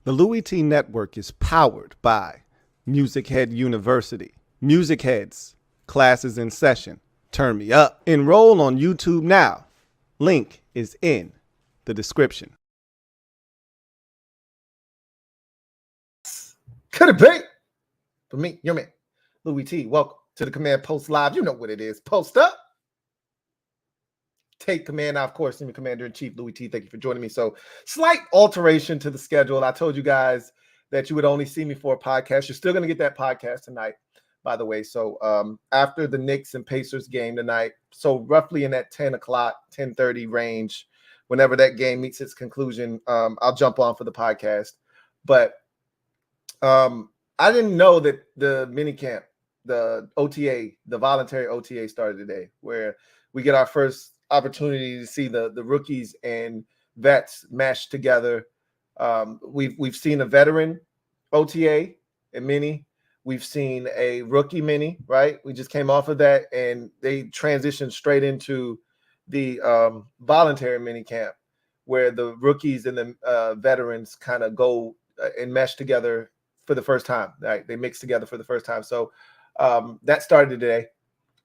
The LouieTeeNetwork is powered by MusicHead University. MusicHeads, classes in session. Turn me up. Enroll on YouTube now. Link is in the description. Could it be? For me, your man, Louie T. Welcome to the Command Post Live. You know what it is. Post up. Take command now, of course, Senior Commander-in-Chief Louie T. Thank you for joining me. So, slight alteration to the schedule. I told you guys that you would only see me for a podcast. You're still going to get that podcast tonight, by the way. So, after the Knicks and Pacers game tonight, so roughly in that 10 o'clock, 10:30 range, whenever that game meets its conclusion, I'll jump on for the podcast. But I didn't know that the minicamp, the OTA, the voluntary OTA started today, where we get our first opportunity to see the rookies and vets mesh together. We've seen a veteran OTA, a mini. We've seen a rookie mini, right? We just came off of that, and they transitioned straight into the voluntary mini camp, where the rookies and the veterans kind of go and mesh together for the first time. Right? They mix together for the first time. So that started today,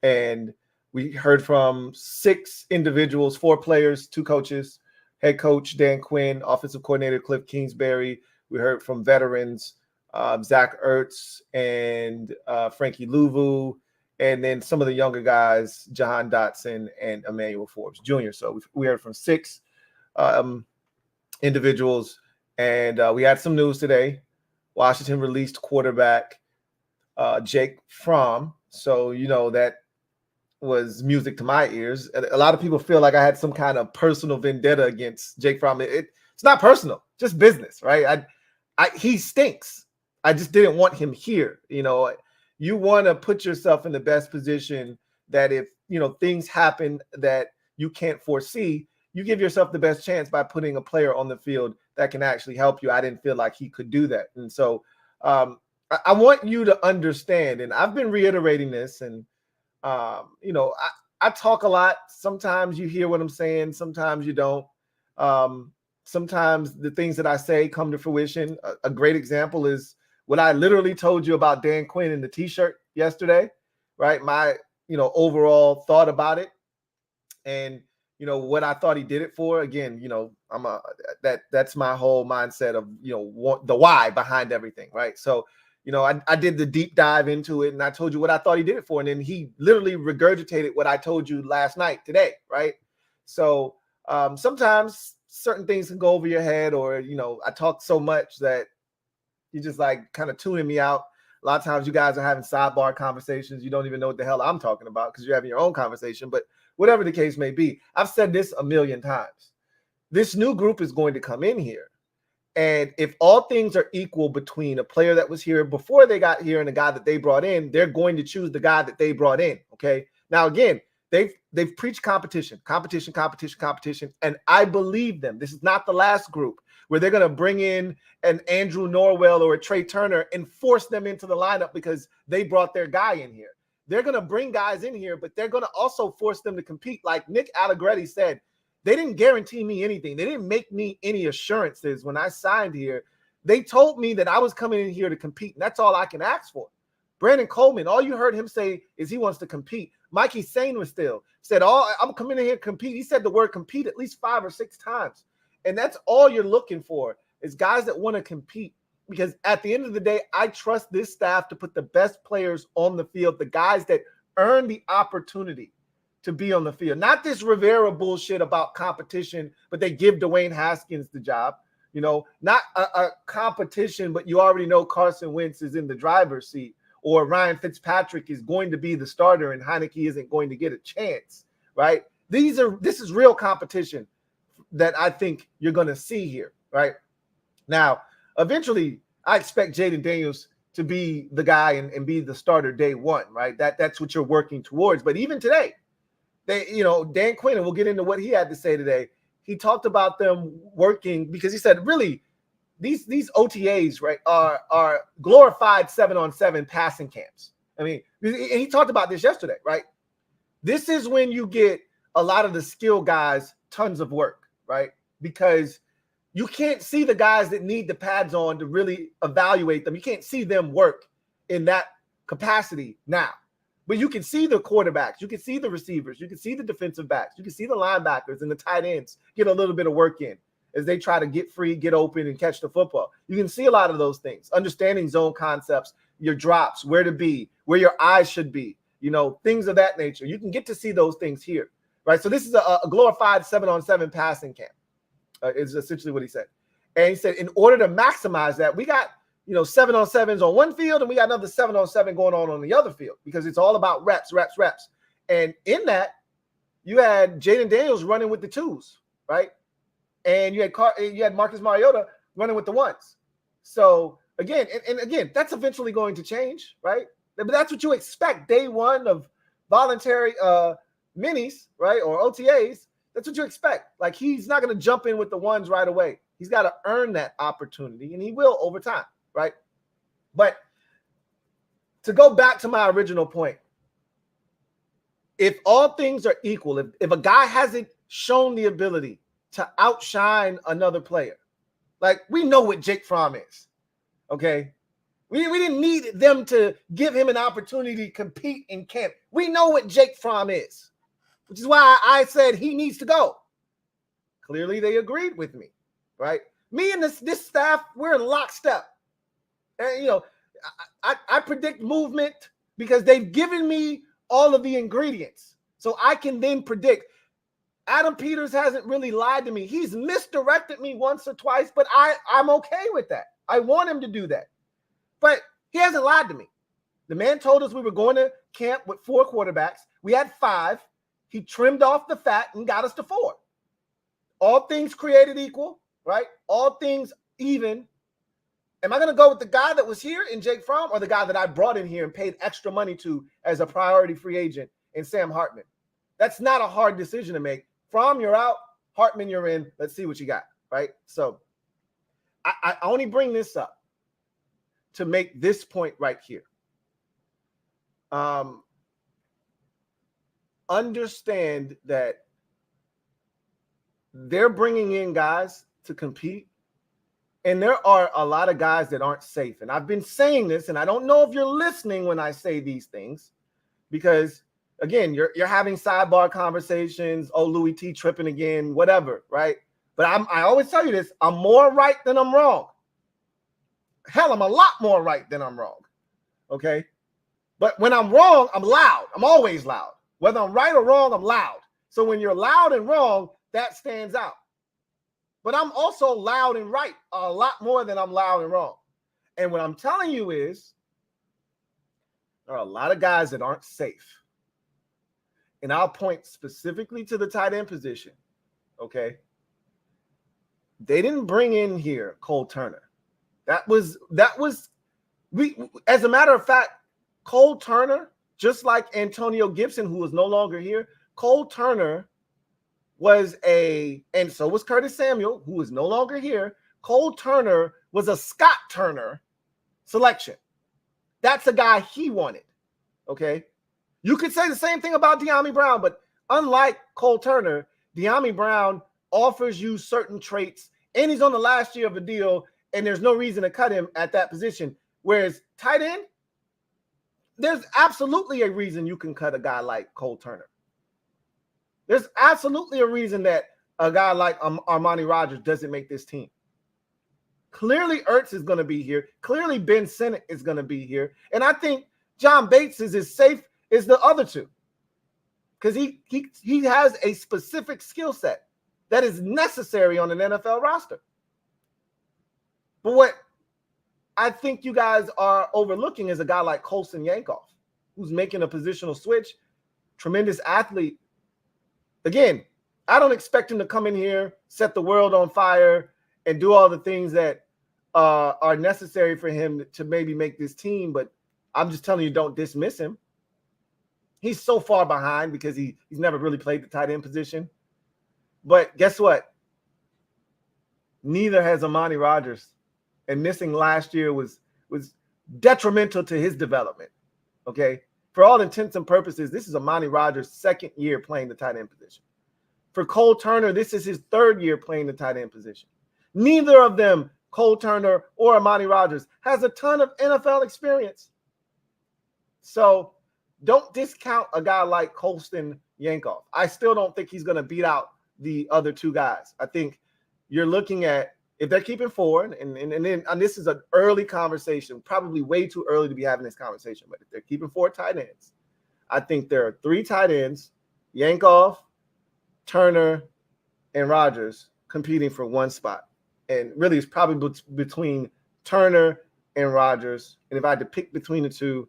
and we heard from 6 individuals, 4 players, 2 coaches, head coach Dan Quinn, offensive coordinator Cliff Kingsbury. We heard from veterans, Zack Ertz and Frankie Luvu, and then some of the younger guys, Johan Dotson and Emmanuel Forbes Jr. So we heard from 6 individuals, and we had some news today. Washington released quarterback Jake Fromm. So, you know, that was music to my ears. A lot of people feel like I had some kind of personal vendetta against Jake Fromm. It's not personal, just business, right? He stinks. I just didn't want him here. You know, you want to put yourself in the best position that if, you know, things happen that you can't foresee, you give yourself the best chance by putting a player on the field that can actually help you. I didn't feel like he could do that. And so I want you to understand, and I've been reiterating this, and you know, I talk a lot. Sometimes you hear what I'm saying, sometimes you don't. Sometimes the things that I say come to fruition. A great example is what I literally told you about Dan Quinn in the t-shirt yesterday, right? My, you know, overall thought about it, and you know what I thought he did it for. Again, you know, that's my whole mindset of, you know, the why behind everything, right? So, you know, I did the deep dive into it, and I told you what I thought he did it for. And then he literally regurgitated what I told you last night today, right? So sometimes certain things can go over your head, or, you know, I talk so much that you just like kind of tuning me out. A lot of times you guys are having sidebar conversations. You don't even know what the hell I'm talking about because you're having your own conversation. But whatever the case may be, I've said this a million times. This new group is going to come in here. And if all things are equal between a player that was here before they got here and a guy that they brought in, they're going to choose the guy that they brought in. Okay. Now, again, they've preached competition, and I believe them. This is not the last group where they're going to bring in an Andrew Norwell or a Trey Turner and force them into the lineup because they brought their guy in here. They're going to bring guys in here, but they're going to also force them to compete. Like Nick Allegretti said, they didn't guarantee me anything. They didn't make me any assurances when I signed here. They told me that I was coming in here to compete, and that's all I can ask for. Brandon Coleman, all you heard him say is he wants to compete. Mikey Sane was still said, I'm coming in here to compete. He said the word compete at least 5 or 6 times. And that's all you're looking for is guys that want to compete. Because at the end of the day, I trust this staff to put the best players on the field, the guys that earn the opportunity to be on the field. Not this Rivera bullshit about competition, but they give Dwayne Haskins the job. You know, not a competition, but you already know Carson Wentz is in the driver's seat, or Ryan Fitzpatrick is going to be the starter and Heineke isn't going to get a chance, right? This is real competition that I think you're going to see here, right? Now, eventually, I expect Jaden Daniels to be the guy and be the starter day one, right? That's what you're working towards. But even today, Dan Quinn, and we'll get into what he had to say today. He talked about them working because he said, really, these OTAs, right, are glorified 7-on-7 passing camps. I mean, and he talked about this yesterday, right? This is when you get a lot of the skill guys tons of work, right? Because you can't see the guys that need the pads on to really evaluate them. You can't see them work in that capacity now. But you can see the quarterbacks. You can see the receivers. You can see the defensive backs. You can see the linebackers and the tight ends get a little bit of work in as they try to get free, get open, and catch the football. You can see a lot of those things. Understanding zone concepts, your drops, where to be, where your eyes should be, things of that nature. You can get to see those things here, right? So this is a glorified 7-on-7 passing camp. Is essentially what he said. And he said, in order to maximize that, we got 7-on-7s on one field, and we got another 7-on-7 going on the other field, because it's all about reps. And in that, you had Jaden Daniels running with the 2s, right? And you had Marcus Mariota running with the 1s. So again, and again, that's eventually going to change, right? But that's what you expect day one of voluntary minis, right? Or OTAs. That's what you expect. Like, he's not going to jump in with the 1s right away. He's got to earn that opportunity, and he will over time, right? But to go back to my original point, if all things are equal, if a guy hasn't shown the ability to outshine another player, like, we know what Jake Fromm is, okay? We didn't need them to give him an opportunity to compete in camp. We know what Jake Fromm is, which is why I said he needs to go. Clearly, they agreed with me, right? Me and this staff, we're in lockstep. And, I predict movement because they've given me all of the ingredients. So I can then predict. Adam Peters hasn't really lied to me. He's misdirected me once or twice, but I'm okay with that. I want him to do that. But he hasn't lied to me. The man told us we were going to camp with 4 quarterbacks. We had 5. He trimmed off the fat and got us to 4. All things created equal, right? All things even. Am I going to go with the guy that was here in Jake Fromm, or the guy that I brought in here and paid extra money to as a priority free agent in Sam Hartman? That's not a hard decision to make. Fromm, you're out. Hartman, you're in. Let's see what you got, right? So I only bring this up to make this point right here. Understand that they're bringing in guys to compete, and there are a lot of guys that aren't safe. And I've been saying this, and I don't know if you're listening when I say these things, because again, you're having sidebar conversations. Oh, Louie T tripping again, whatever, right? But I always tell you this: I'm more right than I'm wrong. Hell, I'm a lot more right than I'm wrong. Okay, but when I'm wrong, I'm loud. I'm always loud. Whether I'm right or wrong, I'm loud. So when you're loud and wrong, that stands out. But I'm also loud and right a lot more than I'm loud and wrong. And what I'm telling you is there are a lot of guys that aren't safe. And I'll point specifically to the tight end position, okay? They didn't bring in here Cole Turner. That was as a matter of fact, Cole Turner, just like Antonio Gibson, who is no longer here, Cole Turner was and so was Curtis Samuel, who is no longer here. Cole Turner was a Scott Turner selection. That's a guy he wanted, okay? You could say the same thing about De'Ami Brown, but unlike Cole Turner, De'Ami Brown offers you certain traits, and he's on the last year of a deal, and there's no reason to cut him at that position. Whereas tight end, there's absolutely a reason you can cut a guy like Cole Turner. There's absolutely a reason that a guy like Armani Rogers doesn't make this team. Clearly, Ertz is going to be here. Clearly, Ben Sinnott is going to be here. And I think John Bates is as safe as the other two, because he has a specific skill set that is necessary on an NFL roster. But what I think you guys are overlooking is a guy like Colson Yankoff, who's making a positional switch, tremendous athlete. Again, I don't expect him to come in here, set the world on fire, and do all the things that are necessary for him to maybe make this team. But I'm just telling you, don't dismiss him. He's so far behind because he's never really played the tight end position. But guess what? Neither has Amani Rodgers. And missing last year was detrimental to his development. Okay? For all intents and purposes, this is Amani Rodgers' second year playing the tight end position. For Cole Turner, this is his third year playing the tight end position. Neither of them, Cole Turner or Amani Rodgers, has a ton of NFL experience. So don't discount a guy like Colston Yankov. I still don't think he's going to beat out the other two guys. I think you're looking at, if they're keeping four, and this is an early conversation, probably way too early to be having this conversation, but if they're keeping four tight ends, I think there are three tight ends, Yankov, Turner, and Rodgers, competing for one spot. And really, it's probably between Turner and Rodgers. And if I had to pick between the two,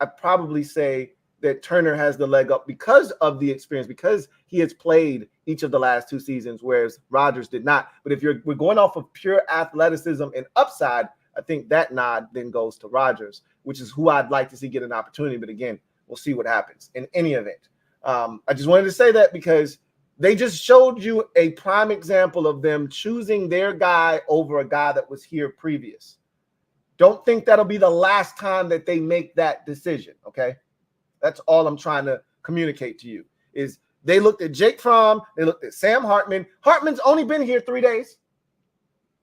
I'd probably say that Turner has the leg up because of the experience, because he has played each of the last two seasons, whereas Rodgers did not. But if we're going off of pure athleticism and upside, I think that nod then goes to Rodgers, which is who I'd like to see get an opportunity. But again, we'll see what happens in any event. I just wanted to say that because they just showed you a prime example of them choosing their guy over a guy that was here previous. Don't think that'll be the last time that they make that decision, okay? That's all I'm trying to communicate to you, is they looked at Jake Fromm, they looked at Sam Hartman. Hartman's only been here 3 days,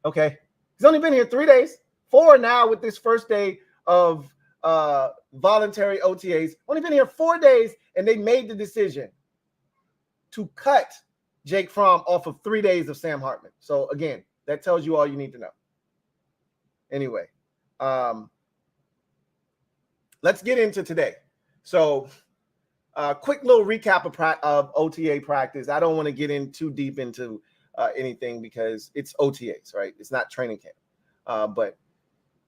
okay? He's only been here 3 days, 4 now with this first day of voluntary OTAs. Only been here 4 days, and they made the decision to cut Jake Fromm off of 3 days of Sam Hartman. So, again, that tells you all you need to know. Anyway, let's get into today. So, quick little recap of OTA practice. I don't want to get in too deep into anything because it's OTAs, right? It's not training camp. But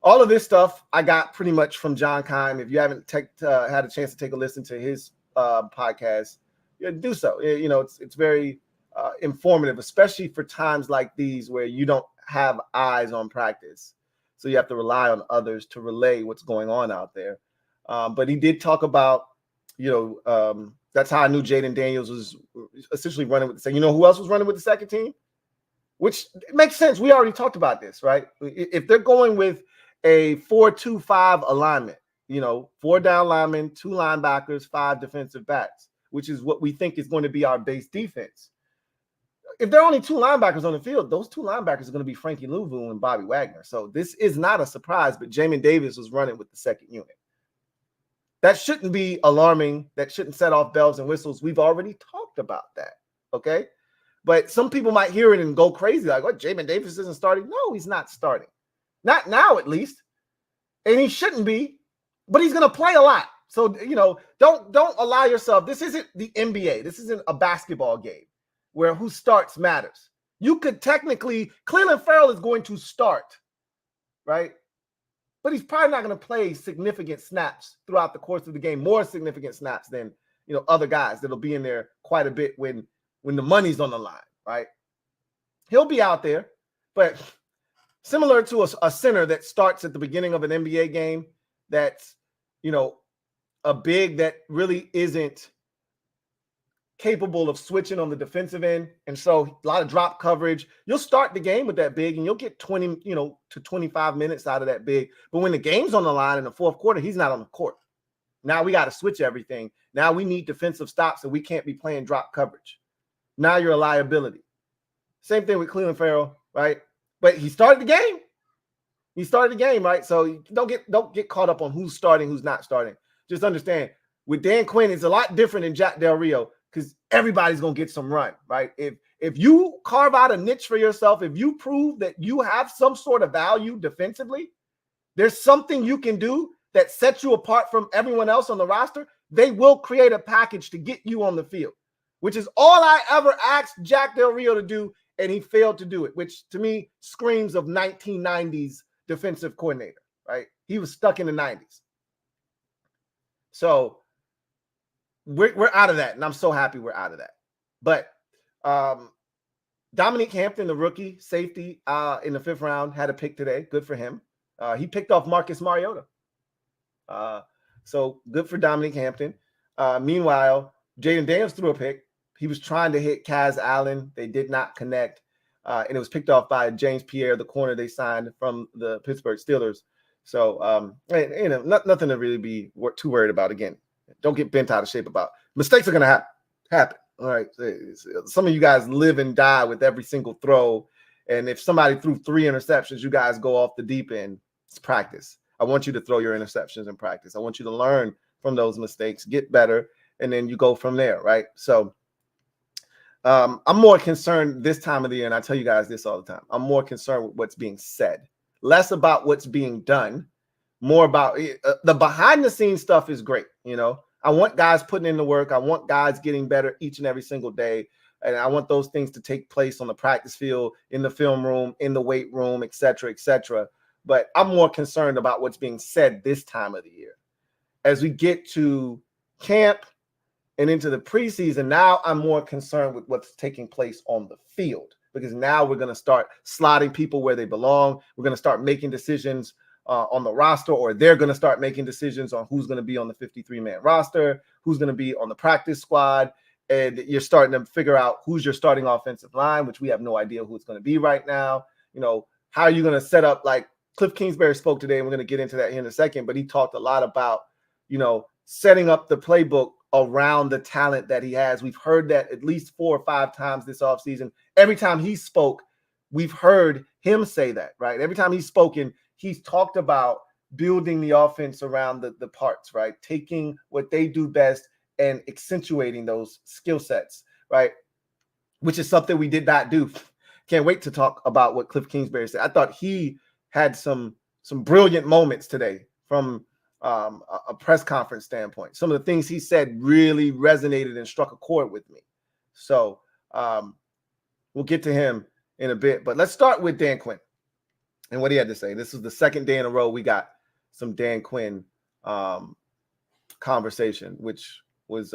all of this stuff I got pretty much from John Keim. If you haven't had a chance to take a listen to his podcast, do so. You know, it's very informative, especially for times like these where you don't have eyes on practice. So you have to rely on others to relay what's going on out there. But he did talk about, that's how I knew Jaden Daniels was essentially running with the second. You know who else was running with the second team? Which makes sense. We already talked about this, right? If they're going with a 4-2-5 alignment, 4 down linemen, 2 linebackers, 5 defensive backs, which is what we think is going to be our base defense. If there are only 2 linebackers on the field, those 2 linebackers are going to be Frankie Luvu and Bobby Wagner. So this is not a surprise, but Jamin Davis was running with the second unit. That shouldn't be alarming. That shouldn't set off bells and whistles. We've already talked about that, okay? But some people might hear it and go crazy, like, what, Jamin Davis isn't starting? No, he's not starting. Not now, at least. And he shouldn't be, but he's going to play a lot. So, don't allow yourself. This isn't the NBA. This isn't a basketball game where who starts matters. You could technically, Cleveland Farrell is going to start, right? But he's probably not going to play significant snaps throughout the course of the game, more significant snaps than, other guys that'll be in there quite a bit when the money's on the line, right? He'll be out there, but similar to a center that starts at the beginning of an NBA game, that's, a big that really isn't capable of switching on the defensive end. And so a lot of drop coverage. You'll start the game with that big and you'll get 20, to 25 minutes out of that big. But when the game's on the line in the fourth quarter, he's not on the court. Now we got to switch everything. Now we need defensive stops and we can't be playing drop coverage. Now you're a liability. Same thing with Cleveland Farrell, right? But he started the game. He started the game, right? So don't get caught up on who's starting, who's not starting. Just understand, with Dan Quinn, it's a lot different than Jack Del Rio because everybody's going to get some run, right? If you carve out a niche for yourself, if you prove that you have some sort of value defensively, there's something you can do that sets you apart from everyone else on the roster, they will create a package to get you on the field, which is all I ever asked Jack Del Rio to do, and he failed to do it, which to me screams of 1990s defensive coordinator, right? He was stuck in the 90s. So we're out of that, and I'm so happy we're out of that. But Dominique Hampton, the rookie safety in the 5th round, had a pick today. Good for him. He picked off Marcus Mariota. So good for Dominique Hampton. Meanwhile, Jaden Daniels threw a pick. He was trying to hit Kaz Allen. They did not connect. And it was picked off by James Pierre, the corner they signed from the Pittsburgh Steelers. So, nothing to really be too worried about. Again, don't get bent out of shape about. Mistakes are going to happen. All right. Some of you guys live and die with every single throw And if somebody threw 3 interceptions, you guys go off the deep end. It's practice. I want you to throw your interceptions in practice. I want you to learn from those mistakes, get better, and then you go from there, right? So I'm more concerned this time of the year, and I tell you guys this all the time. I'm more concerned with what's being said, less about what's being done, more about the behind-the-scenes stuff is great, you know. I want guys putting in the work. I want guys getting better each and every single day. And I want those things to take place on the practice field, in the film room, in the weight room, et cetera, et cetera. But I'm more concerned about what's being said this time of the year. As we get to camp and into the preseason, now I'm more concerned with what's taking place on the field, because now we're going to start slotting people where they belong. We're going to start making decisions on the roster, or they're going to start making decisions on who's going to be on the 53-man roster, who's going to be on the practice squad. And you're starting to figure out who's your starting offensive line, which we have no idea who it's going to be right now. You know, how are you going to set up? Like Cliff Kingsbury spoke today, and we're going to get into that here in a second, but he talked a lot about, you know, setting up the playbook around the talent that he has. We've heard that at least 4 or 5 times this offseason. Every time he spoke, we've heard him say that, right? Every time he's spoken, he's talked about building the offense around the parts, right? Taking what they do best and accentuating those skill sets, right? Which is something we did not do. Can't wait to talk about what Cliff Kingsbury said. I thought he had some brilliant moments today from a press conference standpoint. Some of the things he said really resonated and struck a chord with me. So we'll get to him in a bit, but let's start with Dan Quinn and what he had to say. This is the second day in a row we got some Dan Quinn conversation, which was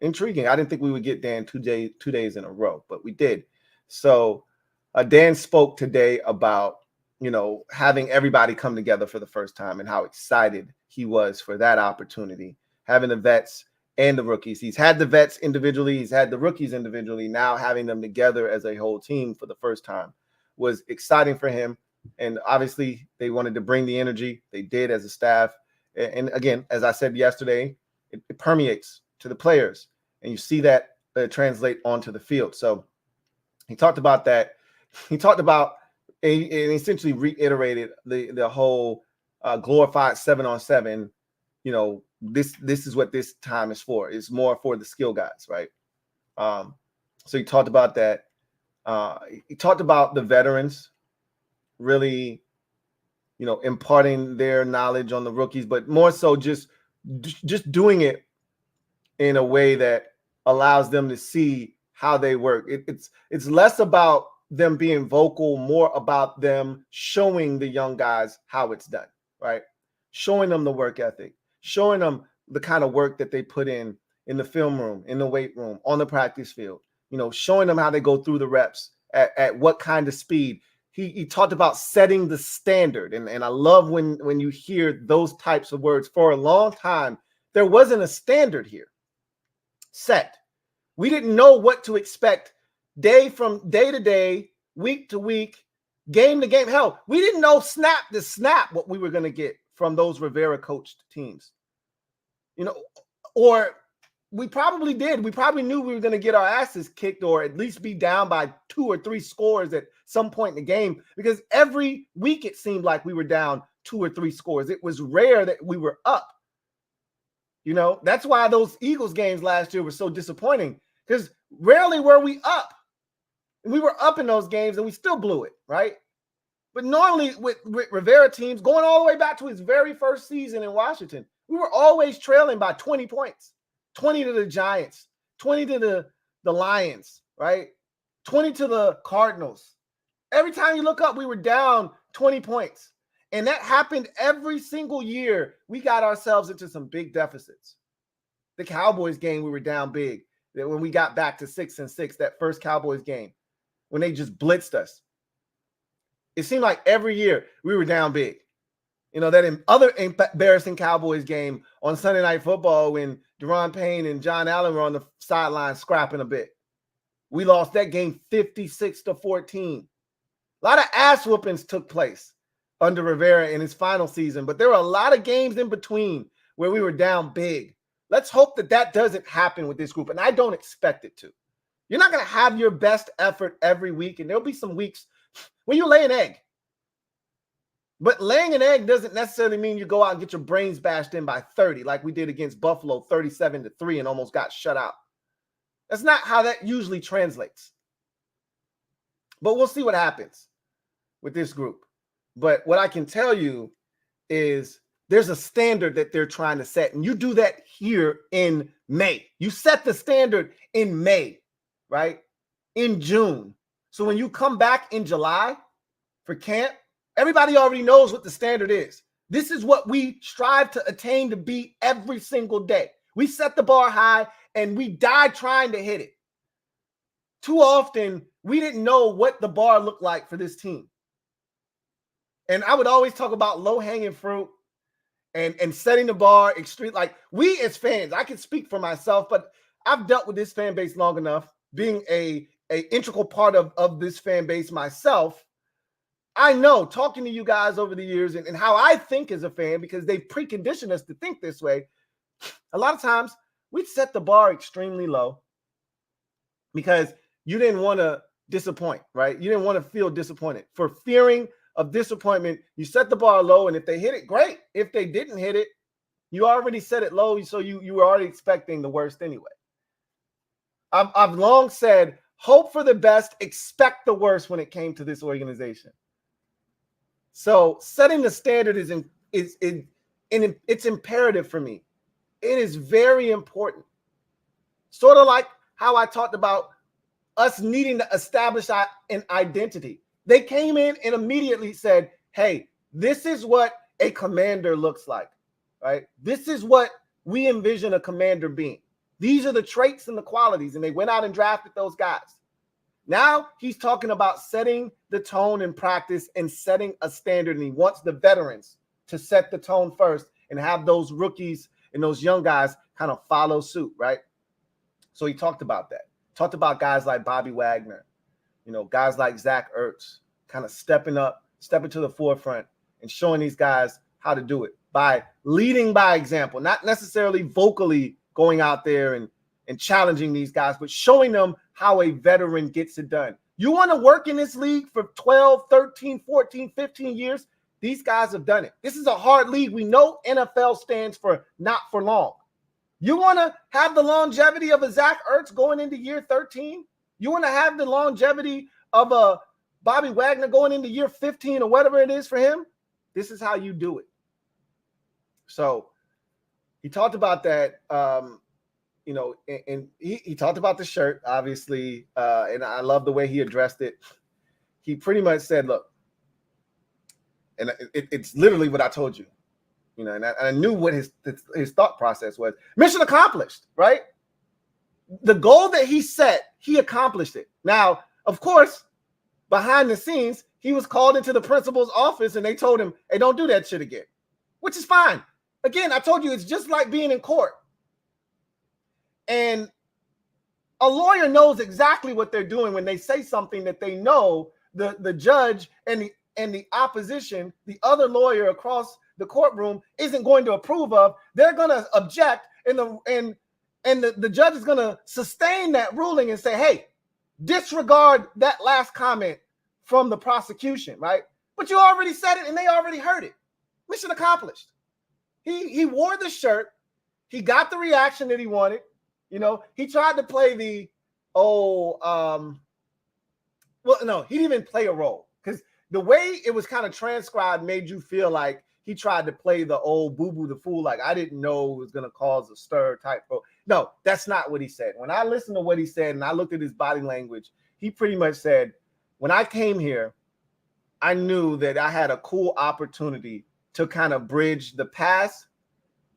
intriguing. I didn't think we would get Dan 2 days in a row, but we did. So Dan spoke today about, you know, having everybody come together for the first time and how excited he was for that opportunity, having the vets and the rookies. He's had the vets individually, he's had the rookies individually. Now having them together as a whole team for the first time was exciting for him. And obviously they wanted to bring the energy. They did as a staff. And again, as I said yesterday, it permeates to the players, and you see that translate onto the field. So he talked about that. He talked about and essentially reiterated the whole glorified 7-on-7. You know, this is what this time is for. It's more for the skill guys, right? So he talked about that. He talked about the veterans really, you know, imparting their knowledge on the rookies, but more so just doing it in a way that allows them to see how they work. It's less about them being vocal, more about them showing the young guys how it's done, right? Showing them the work ethic, showing them the kind of work that they put in the film room, in the weight room, on the practice field, you know, showing them how they go through the reps at what kind of speed. He talked about setting the standard. And I love when you hear those types of words. For a long time, there wasn't a standard here set. We didn't know what to expect day to day, week to week, game to game. Hell, we didn't know snap to snap what we were going to get from those Rivera coached teams. You know, or we probably did. We probably knew we were going to get our asses kicked, or at least be down by 2 or 3 scores at some point in the game, because every week it seemed like we were down 2 or 3 scores. It was rare that we were up. You know, that's why those Eagles games last year were so disappointing, because rarely were we up. We were up in those games and we still blew it, right? But normally with Rivera teams, going all the way back to his very first season in Washington, we were always trailing by 20 points. 20 to the Giants, 20 to the Lions, right? 20 to the Cardinals. Every time you look up, we were down 20 points. And that happened every single year. We got ourselves into some big deficits. The Cowboys game, we were down big. When we got back to 6-6, that first Cowboys game, when they just blitzed us. It seemed like every year we were down big. You know, that other embarrassing Cowboys game on Sunday Night Football when Deron Payne and John Allen were on the sideline scrapping a bit. We lost that game 56-14. A lot of ass whoopings took place under Rivera in his final season, but there were a lot of games in between where we were down big. Let's hope that doesn't happen with this group, and I don't expect it to. You're not going to have your best effort every week, and there'll be some weeks when you lay an egg. But laying an egg doesn't necessarily mean you go out and get your brains bashed in by 30, like we did against Buffalo, 37-3, and almost got shut out. That's not how that usually translates. But we'll see what happens with this group. But what I can tell you is there's a standard that they're trying to set, and you do that here in May. You set the standard in May, right? In June. So when you come back in July for camp, everybody already knows what the standard is. This is what we strive to attain to be every single day. We set the bar high and we die trying to hit it. Too often, we didn't know what the bar looked like for this team. And I would always talk about low-hanging fruit and setting the bar extreme. Like, we as fans, I can speak for myself, but I've dealt with this fan base long enough, being a integral part of this fan base myself. I know, talking to you guys over the years and how I think as a fan, because they've preconditioned us to think this way, a lot of times we'd set the bar extremely low because you didn't want to disappoint, right? You didn't want to feel disappointed. For fearing of disappointment, you set the bar low, and if they hit it, great. If they didn't hit it, you already set it low, so you were already expecting the worst anyway. I've long said, hope for the best, expect the worst when it came to this organization. So setting the standard is it's imperative for me. It is very important. Sort of like how I talked about us needing to establish an identity. They came in and immediately said, hey, this is what a commander looks like, right? This is what we envision a commander being. These are the traits and the qualities, and they went out and drafted those guys. Now he's talking about setting the tone in practice and setting a standard, and he wants the veterans to set the tone first and have those rookies and those young guys kind of follow suit, right? So he talked about that. Talked about guys like Bobby Wagner, guys like Zack Ertz, kind of stepping to the forefront and showing these guys how to do it by leading by example, not necessarily vocally going out there and challenging these guys, but showing them how a veteran gets it done. You want to work in this league for 12, 13, 14, 15 years? These guys have done it. This is a hard league. We know NFL stands for not for long. You want to have the longevity of a Zack Ertz going into year 13? You want to have the longevity of a Bobby Wagner going into year 15 or whatever it is for him? This is how you do it. So he talked about that, and he talked about the shirt, obviously, and I love the way he addressed it. He pretty much said, look, and it's literally what I told you, and I knew what his thought process was. Mission accomplished, right? The goal that he set, he accomplished it. Now, of course, behind the scenes, he was called into the principal's office and they told him, hey, don't do that shit again, which is fine. Again, I told you, it's just like being in court. And a lawyer knows exactly what they're doing when they say something that they know the judge and the opposition, the other lawyer across the courtroom, isn't going to approve of. They're going to object, and the judge is going to sustain that ruling and say, hey, disregard that last comment from the prosecution, right? But you already said it and they already heard it. Mission accomplished. He wore the shirt. He got the reaction that he wanted. He tried to play he didn't even play a role, because the way it was kind of transcribed made you feel like he tried to play the old boo-boo the fool, like I didn't know it was going to cause a stir type role. No, that's not what he said. When I listened to what he said and I looked at his body language, he pretty much said, when I came here, I knew that I had a cool opportunity to kind of bridge the past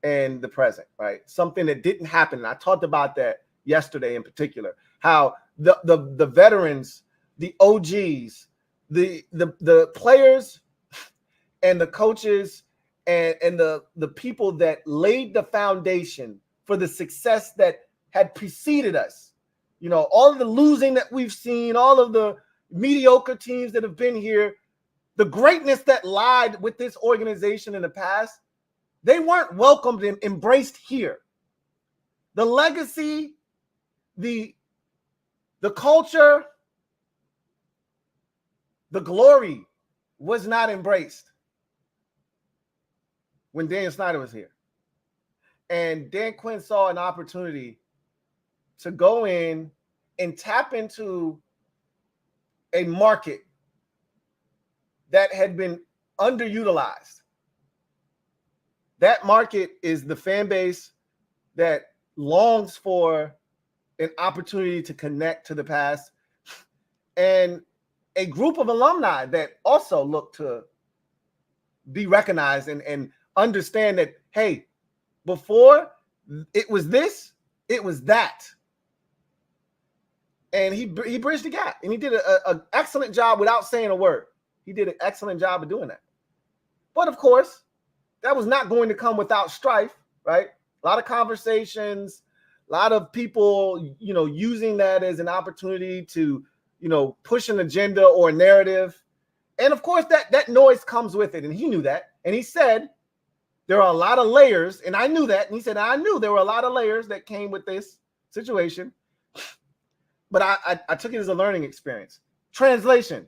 and the present, right? Something that didn't happen. And I talked about that yesterday in particular, how the veterans, the OGs, the players and the coaches and the people that laid the foundation for the success that had preceded us. All of the losing that we've seen, all of the mediocre teams that have been here, the greatness that lied with this organization in the past, they weren't welcomed and embraced here. The legacy, the culture, The glory was not embraced when Dan Snyder was here. And Dan Quinn saw an opportunity to go in and tap into a market that had been underutilized. That market is the fan base that longs for an opportunity to connect to the past, and a group of alumni that also look to be recognized and understand that, hey, before it was this, it was that. And he bridged the gap, and he did an excellent job without saying a word. He did an excellent job of doing that. But of course, that was not going to come without strife, right? A lot of conversations, a lot of people, using that as an opportunity to, push an agenda or a narrative. And of course, that noise comes with it. And he knew that. And he said, there are a lot of layers. And I knew that. And he said, I knew there were a lot of layers that came with this situation. But I took it as a learning experience. Translation,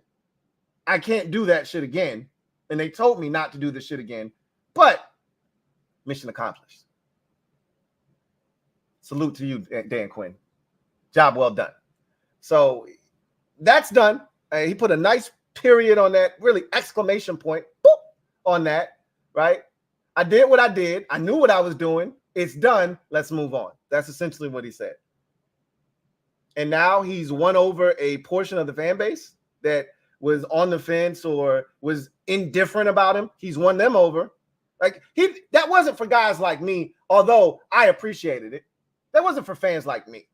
I can't do that shit again. And they told me not to do this shit again. But mission accomplished. Salute to you, Dan Quinn. Job well done. So that's done. He put a nice period on that, really exclamation point, boop, on that, right? I did what I did. I knew what I was doing. It's done. Let's move on. That's essentially what he said. And now he's won over a portion of the fan base that was on the fence or was indifferent about him. He's won them over. Like that wasn't for guys like me, although I appreciated it. That wasn't for fans like me.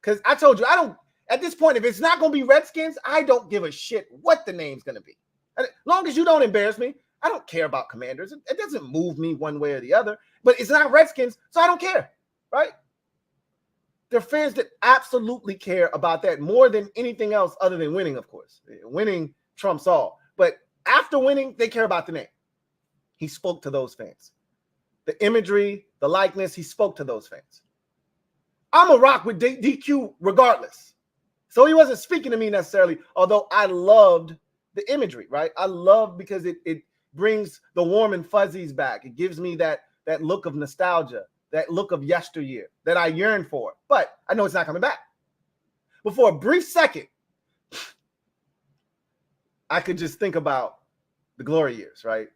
Because I told you, I don't, at this point, if it's not going to be Redskins, I don't give a shit what the name's going to be. As long as you don't embarrass me, I don't care about Commanders. It doesn't move me one way or the other. But it's not Redskins, so I don't care, right? There are fans that absolutely care about that more than anything else other than winning, of course. Winning trumps all. But after winning, they care about the name. He spoke to those fans. The imagery, the likeness, he spoke to those fans. I'm a rock with DQ regardless. So he wasn't speaking to me necessarily, although I loved the imagery, right? I love because it brings the warm and fuzzies back. It gives me that look of nostalgia, that look of yesteryear that I yearn for. But I know it's not coming back. But for a brief second, I could just think about the glory years, right?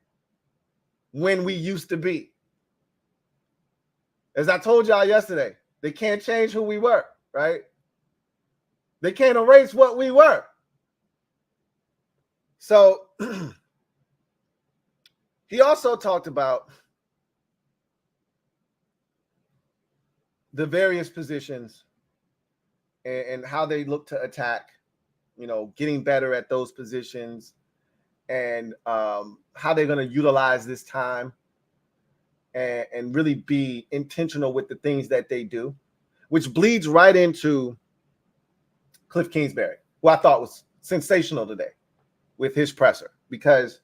When we used to be. As I told y'all yesterday, they can't change who we were, right? They can't erase what we were. So he also talked about the various positions and how they look to attack, getting better at those positions and how they're going to utilize this time and really be intentional with the things that they do, which bleeds right into Cliff Kingsbury, who I thought was sensational today with his presser, because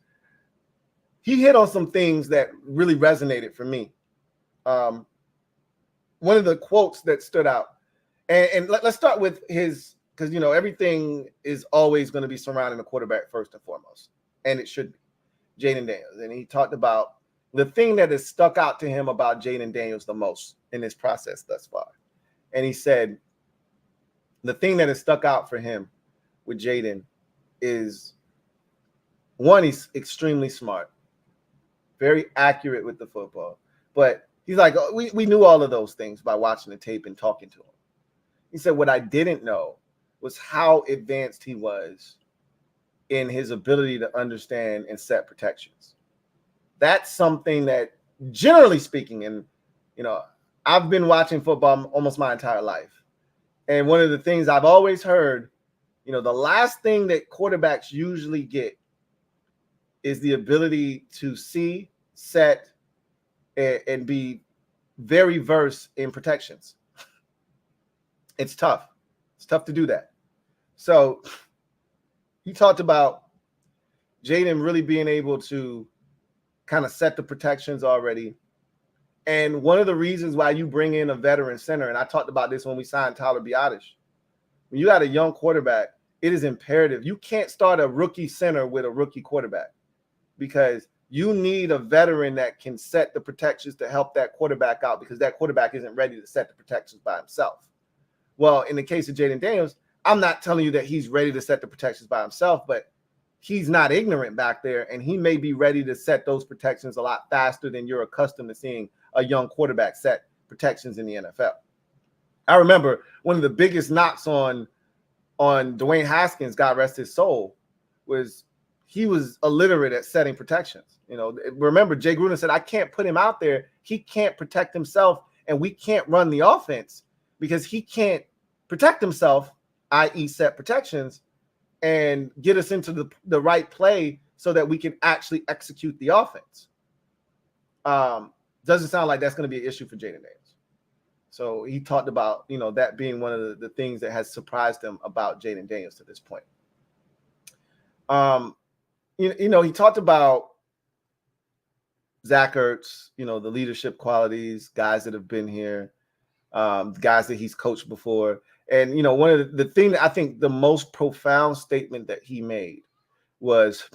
he hit on some things that really resonated for me. One of the quotes that stood out, and let's start with his, because, everything is always going to be surrounding the quarterback first and foremost, and it should be. Jayden Daniels. And he talked about the thing that has stuck out to him about Jayden Daniels the most in this process thus far. And he said, the thing that has stuck out for him with Jayden is, one, he's extremely smart, very accurate with the football. But he's like, we knew all of those things by watching the tape and talking to him. He said, what I didn't know was how advanced he was in his ability to understand and set protections. That's something that, generally speaking, and, I've been watching football almost my entire life. And one of the things I've always heard, the last thing that quarterbacks usually get is the ability to see, set, and be very versed in protections. It's tough. It's tough to do that. So he talked about Jayden really being able to kind of set the protections already. And one of the reasons why you bring in a veteran center, and I talked about this when we signed Tyler Biadasz, when you got a young quarterback, it is imperative. You can't start a rookie center with a rookie quarterback because you need a veteran that can set the protections to help that quarterback out because that quarterback isn't ready to set the protections by himself. Well, in the case of Jayden Daniels, I'm not telling you that he's ready to set the protections by himself, but he's not ignorant back there, and he may be ready to set those protections a lot faster than you're accustomed to seeing a young quarterback set protections in the NFL. I remember one of the biggest knocks on Dwayne Haskins, God rest his soul, was he was illiterate at setting protections. You know, remember Jay Gruden said, I can't put him out there. He can't protect himself, and we can't run the offense because he can't protect himself, i.e. set protections, and get us into the right play so that we can actually execute the offense. Doesn't sound like that's going to be an issue for Jayden Daniels. So he talked about, you know, that being one of the things that has surprised him about Jayden Daniels to this point. You know, he talked about Zack Ertz, you know, the leadership qualities, guys that have been here, guys that he's coached before. And, you know, one of the thing that I think the most profound statement that he made was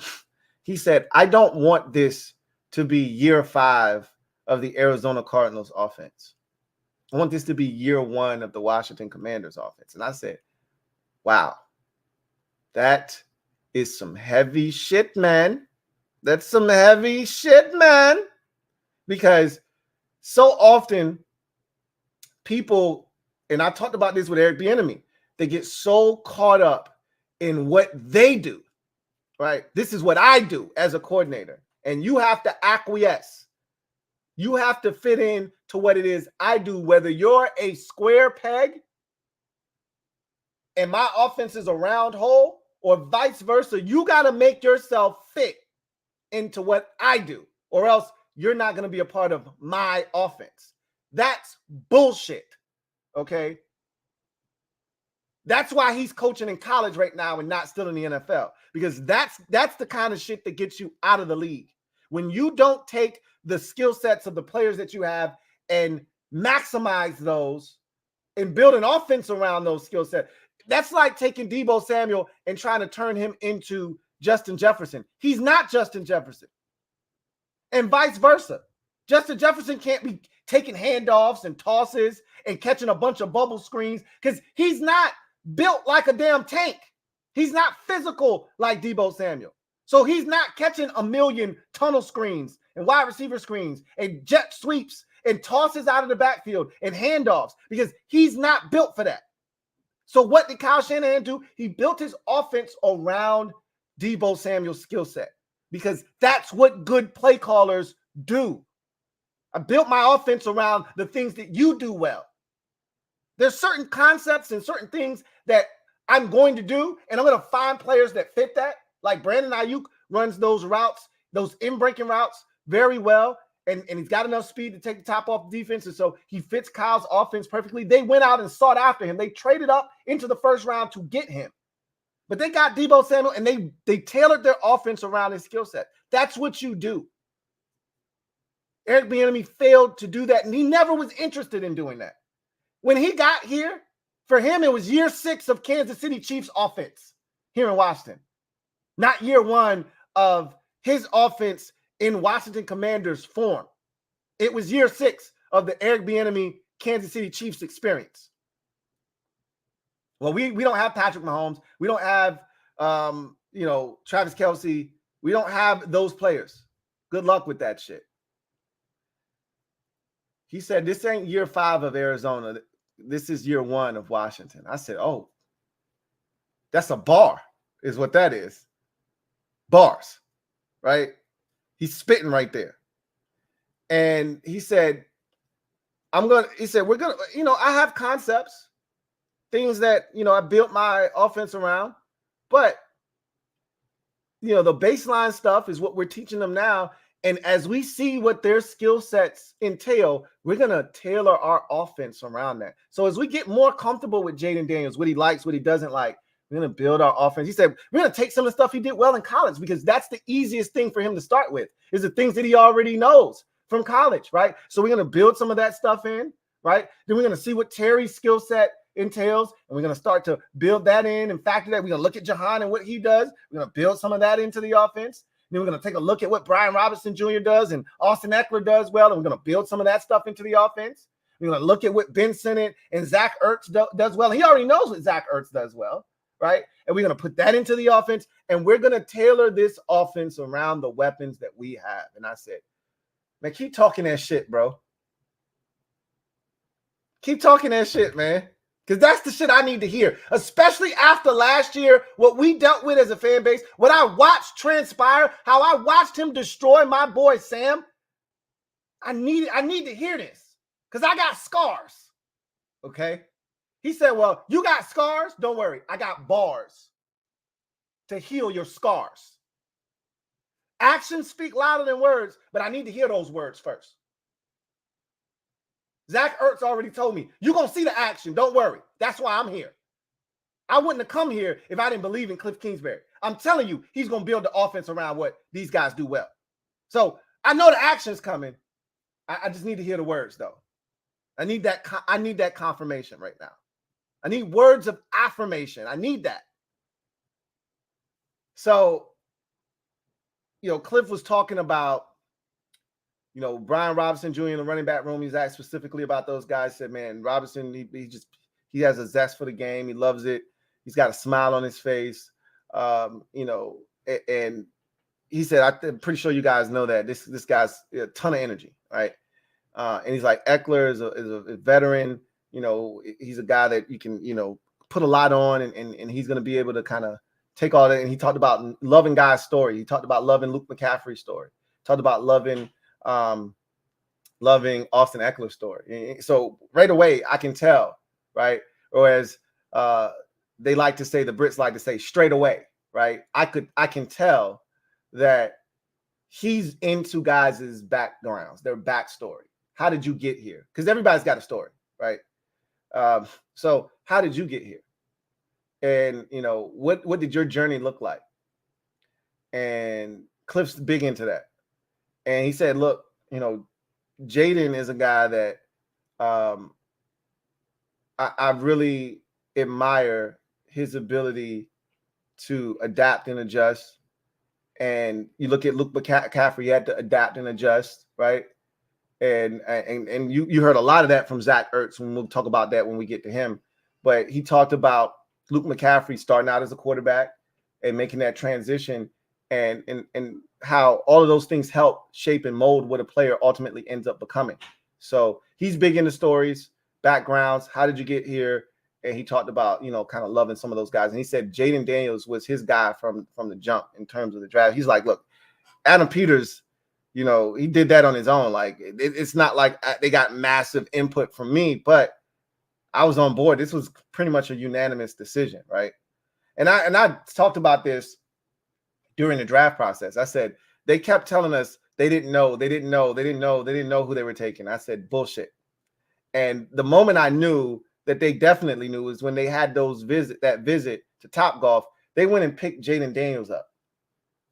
he said, I don't want this to be year 5 of the Arizona Cardinals offense. I want this to be year 1 of the Washington Commanders offense. And I said, wow, that is some heavy shit, man. That's some heavy shit, man. Because so often people, and I talked about this with Eric Bieniemy, they get so caught up in what they do, right? This is what I do as a coordinator. And you have to acquiesce. You have to fit in to what it is I do, whether you're a square peg and my offense is a round hole or vice versa. You got to make yourself fit into what I do, or else you're not going to be a part of my offense. That's bullshit, okay? That's why he's coaching in college right now and not still in the NFL, because that's the kind of shit that gets you out of the league. When you don't take the skill sets of the players that you have and maximize those and build an offense around those skill sets. That's like taking Deebo Samuel and trying to turn him into Justin Jefferson. He's not Justin Jefferson. And vice versa. Justin Jefferson can't be taking handoffs and tosses and catching a bunch of bubble screens because he's not built like a damn tank. He's not physical like Deebo Samuel. So he's not catching a million tunnel screens and wide receiver screens and jet sweeps and tosses out of the backfield and handoffs because he's not built for that. So what did Kyle Shanahan do? He built his offense around Deebo Samuel's skill set because that's what good play callers do. I built my offense around the things that you do well. There's certain concepts and certain things that I'm going to do, and I'm going to find players that fit that. Like Brandon Ayuk runs those routes, those in-breaking routes very well, and he's got enough speed to take the top off the defense, and so he fits Kyle's offense perfectly. They went out and sought after him. They traded up into the first round to get him. But they got Deebo Samuel, and they tailored their offense around his skill set. That's what you do. Eric Bieniemy failed to do that, and he never was interested in doing that. When he got here, for him, it was year 6 of Kansas City Chiefs offense here in Washington. Not year 1 of his offense in Washington Commanders form. It was year 6 of the Eric Bieniemy Kansas City Chiefs experience. Well, we don't have Patrick Mahomes. We don't have Travis Kelce. We don't have those players. Good luck with that shit. He said, this ain't year 5 of Arizona. This is year 1 of Washington. I said, oh, that's a bar is what that is. Bars, right? He's spitting right there. And he said, we're going to, I have concepts, things that, I built my offense around, but, the baseline stuff is what we're teaching them now. And as we see what their skill sets entail, we're going to tailor our offense around that. So as we get more comfortable with Jayden Daniels, what he likes, what he doesn't like, we're going to build our offense. He said, we're going to take some of the stuff he did well in college because that's the easiest thing for him to start with is the things that he already knows from college, right? So we're going to build some of that stuff in, right? Then we're going to see what Terry's skill set entails, and we're going to start to build that in and factor that. We're going to look at Johan and what he does. We're going to build some of that into the offense. Then we're going to take a look at what Brian Robinson Jr. does and Austin Eckler does well, and we're going to build some of that stuff into the offense. We're going to look at what Ben Sinnott and Zack Ertz does well. He already knows what Zack Ertz does well, right? And we're going to put that into the offense, and we're going to tailor this offense around the weapons that we have. And I said, man, keep talking that shit, bro. Keep talking that shit, man. Because that's the shit I need to hear, especially after last year, what we dealt with as a fan base, what I watched transpire, how I watched him destroy my boy Sam. I need to hear this because I got scars, okay? He said, well, you got scars? Don't worry. I got bars to heal your scars. Actions speak louder than words, but I need to hear those words first. Zack Ertz already told me, you're going to see the action. Don't worry. That's why I'm here. I wouldn't have come here if I didn't believe in Cliff Kingsbury. I'm telling you, he's going to build the offense around what these guys do well. So I know the action's coming. I just need to hear the words, though. I need that confirmation right now. I need words of affirmation. I need that. So, Cliff was talking about, Brian Robinson Jr. in the running back room. He's asked specifically about those guys. Said, man, Robinson, he has a zest for the game. He loves it. He's got a smile on his face. And he said, I'm pretty sure you guys know that this guy's a ton of energy, right? And he's like, Eckler is a veteran. He's a guy that you can, put a lot on, and he's going to be able to kind of take all that. And he talked about loving Guy's story. He talked about loving Luke McCaffrey's story. Talked about loving Austin Eckler's story. So right away, I can tell, right? Or as they like to say, the Brits like to say, straight away, right? I can tell that he's into guys' backgrounds, their backstory. How did you get here? Because everybody's got a story, right? So how did you get here? And what did your journey look like? And Cliff's big into that. And he said, look, Jaden is a guy that I really admire his ability to adapt and adjust. And you look at Luke McCaffrey, he had to adapt and adjust, right? And you heard a lot of that from Zack Ertz, and we'll talk about that when we get to him. But he talked about Luke McCaffrey starting out as a quarterback and making that transition, and how all of those things help shape and mold what a player ultimately ends up becoming. So he's big into stories, backgrounds. How did you get here? And he talked about, kind of loving some of those guys. And he said Jaden Daniels was his guy from the jump in terms of the draft. He's like, look, Adam Peters, he did that on his own. Like, it's not like they got massive input from me, but I was on board. This was pretty much a unanimous decision, right? And I talked about this during the draft process. I said, they kept telling us they didn't know who they were taking. I said, bullshit. And the moment I knew that they definitely knew was when they had that visit to Topgolf, they went and picked Jaden Daniels up.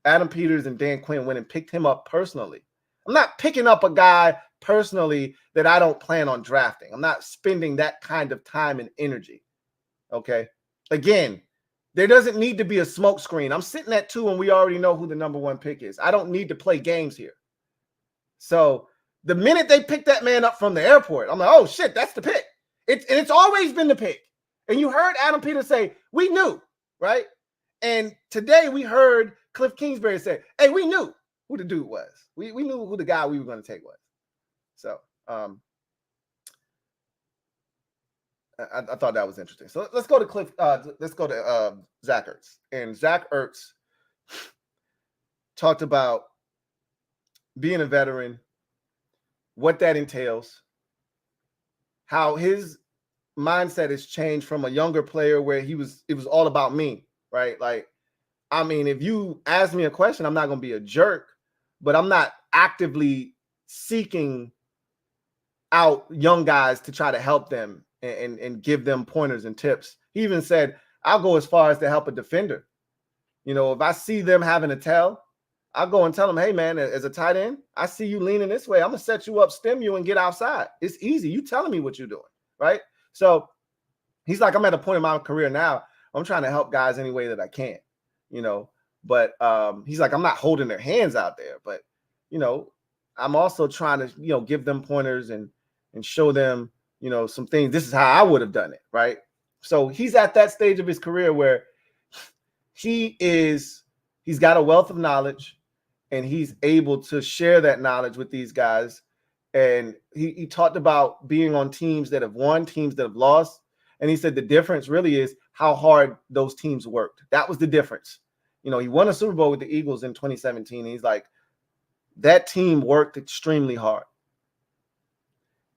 Adam Peters and Dan Quinn went and picked him up personally. I'm not picking up a guy personally that I don't plan on drafting. I'm not spending that kind of time and energy. Okay. Again, there doesn't need to be a smoke screen. I'm sitting at 2 and we already know who the number 1 pick is. I don't need to play games here. So the minute they picked that man up from the airport, I'm like, oh shit, that's the pick. It's always been the pick. And you heard Adam Peters say, we knew, right? And today we heard Cliff Kingsbury say, hey, we knew who the dude was. We knew who the guy we were going to take was. So I thought that was interesting. So let's go to Cliff. Let's go to Zack Ertz. And Zack Ertz talked about being a veteran, what that entails, how his mindset has changed from a younger player where it was all about me, right? Like, I mean, if you ask me a question, I'm not going to be a jerk, but I'm not actively seeking out young guys to try to help them and give them pointers and tips. He even said, I'll go as far as to help a defender. If I see them having a tell, I'll go and tell them, hey, man, as a tight end, I see you leaning this way. I'm going to set you up, stem you, and get outside. It's easy. You telling me what you're doing, right? So he's like, I'm at a point in my career now, I'm trying to help guys any way that I can, you know. But he's like, I'm not holding their hands out there, but you know, I'm also trying to, you know, give them pointers and show them, you know, some things. This is how I would have done it, right? So he's at that stage of his career where he's got a wealth of knowledge, and he's able to share that knowledge with these guys. And he talked about being on teams that have won, teams that have lost. And he said the difference really is how hard those teams worked. That was the difference. You know, he won a Super Bowl with the Eagles in 2017. And he's like, that team worked extremely hard.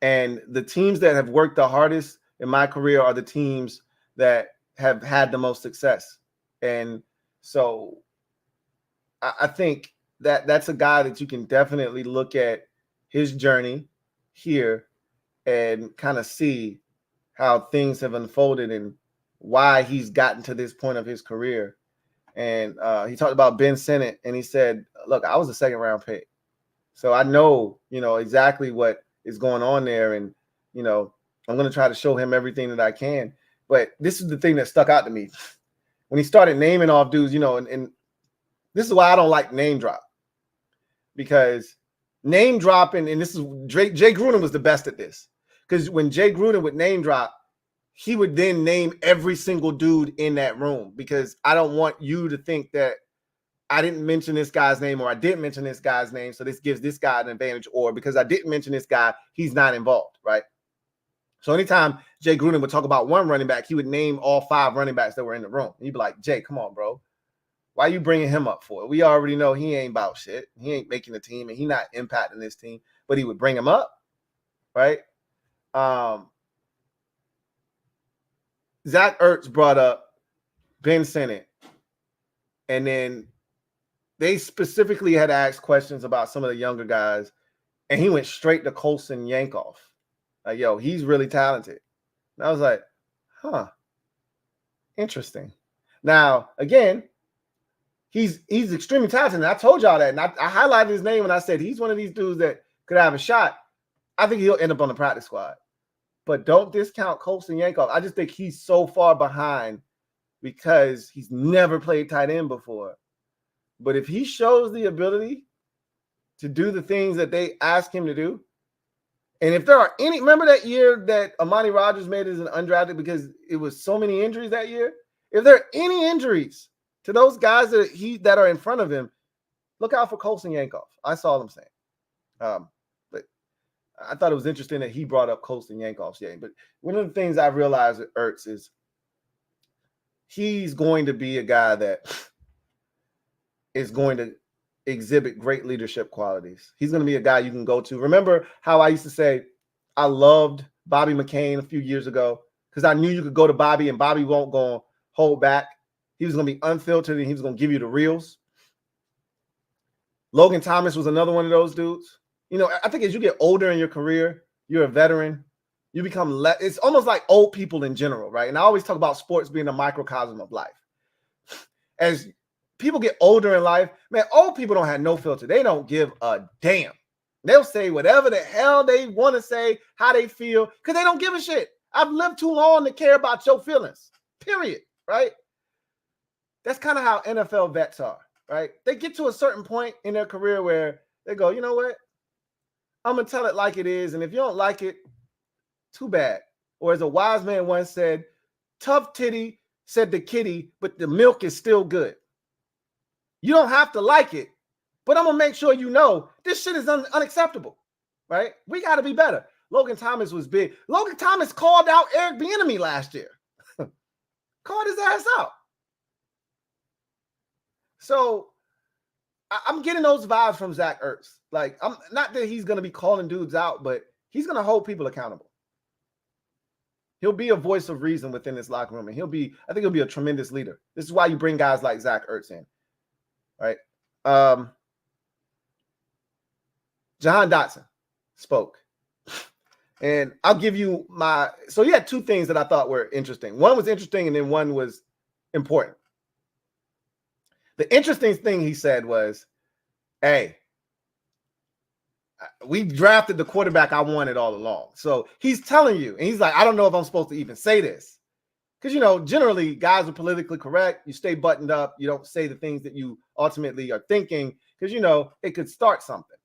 And the teams that have worked the hardest in my career are the teams that have had the most success. And so I think that that's a guy that you can definitely look at his journey here and kind of see how things have unfolded and why he's gotten to this point of his career. And he talked about Ben Sinnott, and he said, look, I was a second-round pick. So I know, you know, exactly what is going on there. And, you know, I'm going to try to show him everything that I can. But this is the thing that stuck out to me. When he started naming off dudes, you know, and this is why I don't like name drop. Because name dropping, and this is Jay Gruden was the best at this. Because when Jay Gruden would name drop, he would then name every single dude in that room, because I don't want you to think that I didn't mention this guy's name, or I didn't mention this guy's name, so this gives this guy an advantage, or because I didn't mention this guy, he's not involved, right? So anytime Jay Gruden would talk about one running back, he would name all 5 running backs that were in the room. And he'd be like, Jay, come on, bro. Why are you bringing him up for? We already know he ain't about shit. He ain't making the team, and he not impacting this team, but he would bring him up, right? Zack Ertz brought up Ben Sinnott, and then they specifically had asked questions about some of the younger guys, and he went straight to Colson Yankoff. Like, yo, he's really talented. And I was like, huh, interesting. Now, again, he's extremely talented, and I told y'all that, and I highlighted his name, and I said he's one of these dudes that could have a shot. I think he'll end up on the practice squad. But don't discount Colson Yankoff. I just think he's so far behind because he's never played tight end before. But if he shows the ability to do the things that they ask him to do, and if there are any, remember that year that Amani Rodgers made as an undrafted because it was so many injuries that year? If there are any injuries to those guys that are in front of him, look out for Colson Yankoff. That's all I'm saying. But I thought it was interesting that he brought up Colson Yankoff's name. But one of the things I realized with Ertz is he's going to be a guy that is going to exhibit great leadership qualities. He's going to be a guy you can go to. Remember how I used to say I loved Bobby McCain a few years ago because I knew you could go to Bobby and Bobby won't go hold back. He was going to be unfiltered and he was going to give you the reels. Logan Thomas was another one of those dudes. You know, I think as you get older in your career, you're a veteran, you become less. It's almost like old people in general, right? And I always talk about sports being a microcosm of life. As people get older in life, man, old people don't have no filter. They don't give a damn. They'll say whatever the hell they want to say, how they feel, because they don't give a shit. I've lived too long to care about your feelings, period, right? That's kind of how NFL vets are, right? They get to a certain point in their career where they go, you know what? I'm going to tell it like it is, and if you don't like it, too bad. Or as a wise man once said, tough titty said the kitty, but the milk is still good. You don't have to like it, but I'm going to make sure you know this shit is unacceptable, right? We got to be better. Logan Thomas was big. Logan Thomas called out Eric Bieniemy last year. Called his ass out. So I'm getting those vibes from Zack Ertz. Like, I'm not that he's going to be calling dudes out, but he's going to hold people accountable. He'll be a voice of reason within this locker room, and I think he'll be a tremendous leader. This is why you bring guys like Zack Ertz in. Right. Johan Dotson spoke. And I'll give you so he had 2 things that I thought were interesting. One was interesting and then one was important. The interesting thing he said was, hey, we drafted the quarterback I wanted all along. So he's telling you, and he's like, I don't know if I'm supposed to even say this, because, generally guys are politically correct. You stay buttoned up. You don't say the things that you ultimately are thinking because, it could start something.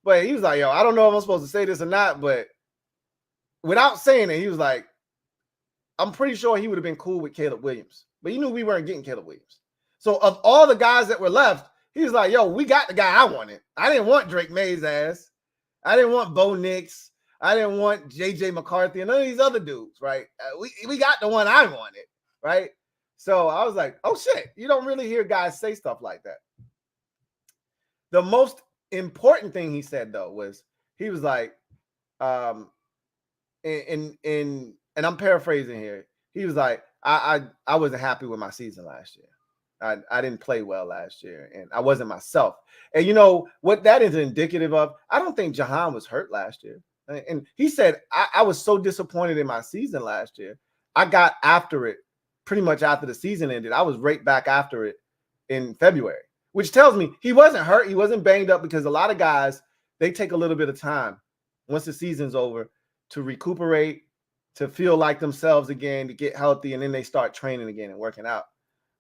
But he was like, yo, I don't know if I'm supposed to say this or not, but without saying it, he was like, I'm pretty sure he would have been cool with Caleb Williams. But he knew we weren't getting Caleb Williams. So of all the guys that were left, he was like, yo, we got the guy I wanted. I didn't want Drake May's ass. I didn't want Bo Nix. I didn't want JJ McCarthy and none of these other dudes, right? We got the one I wanted, right? So I was like, oh, shit. You don't really hear guys say stuff like that. The most important thing he said, though, was he was like, and I'm paraphrasing here. He was like, I wasn't happy with my season last year. I didn't play well last year, and I wasn't myself. And what that is indicative of? I don't think Johan was hurt last year. And he said, I was so disappointed in my season last year. I got after it pretty much after the season ended. I was right back after it in February, which tells me he wasn't hurt. He wasn't banged up, because a lot of guys, they take a little bit of time once the season's over to recuperate, to feel like themselves again, to get healthy, and then they start training again and working out.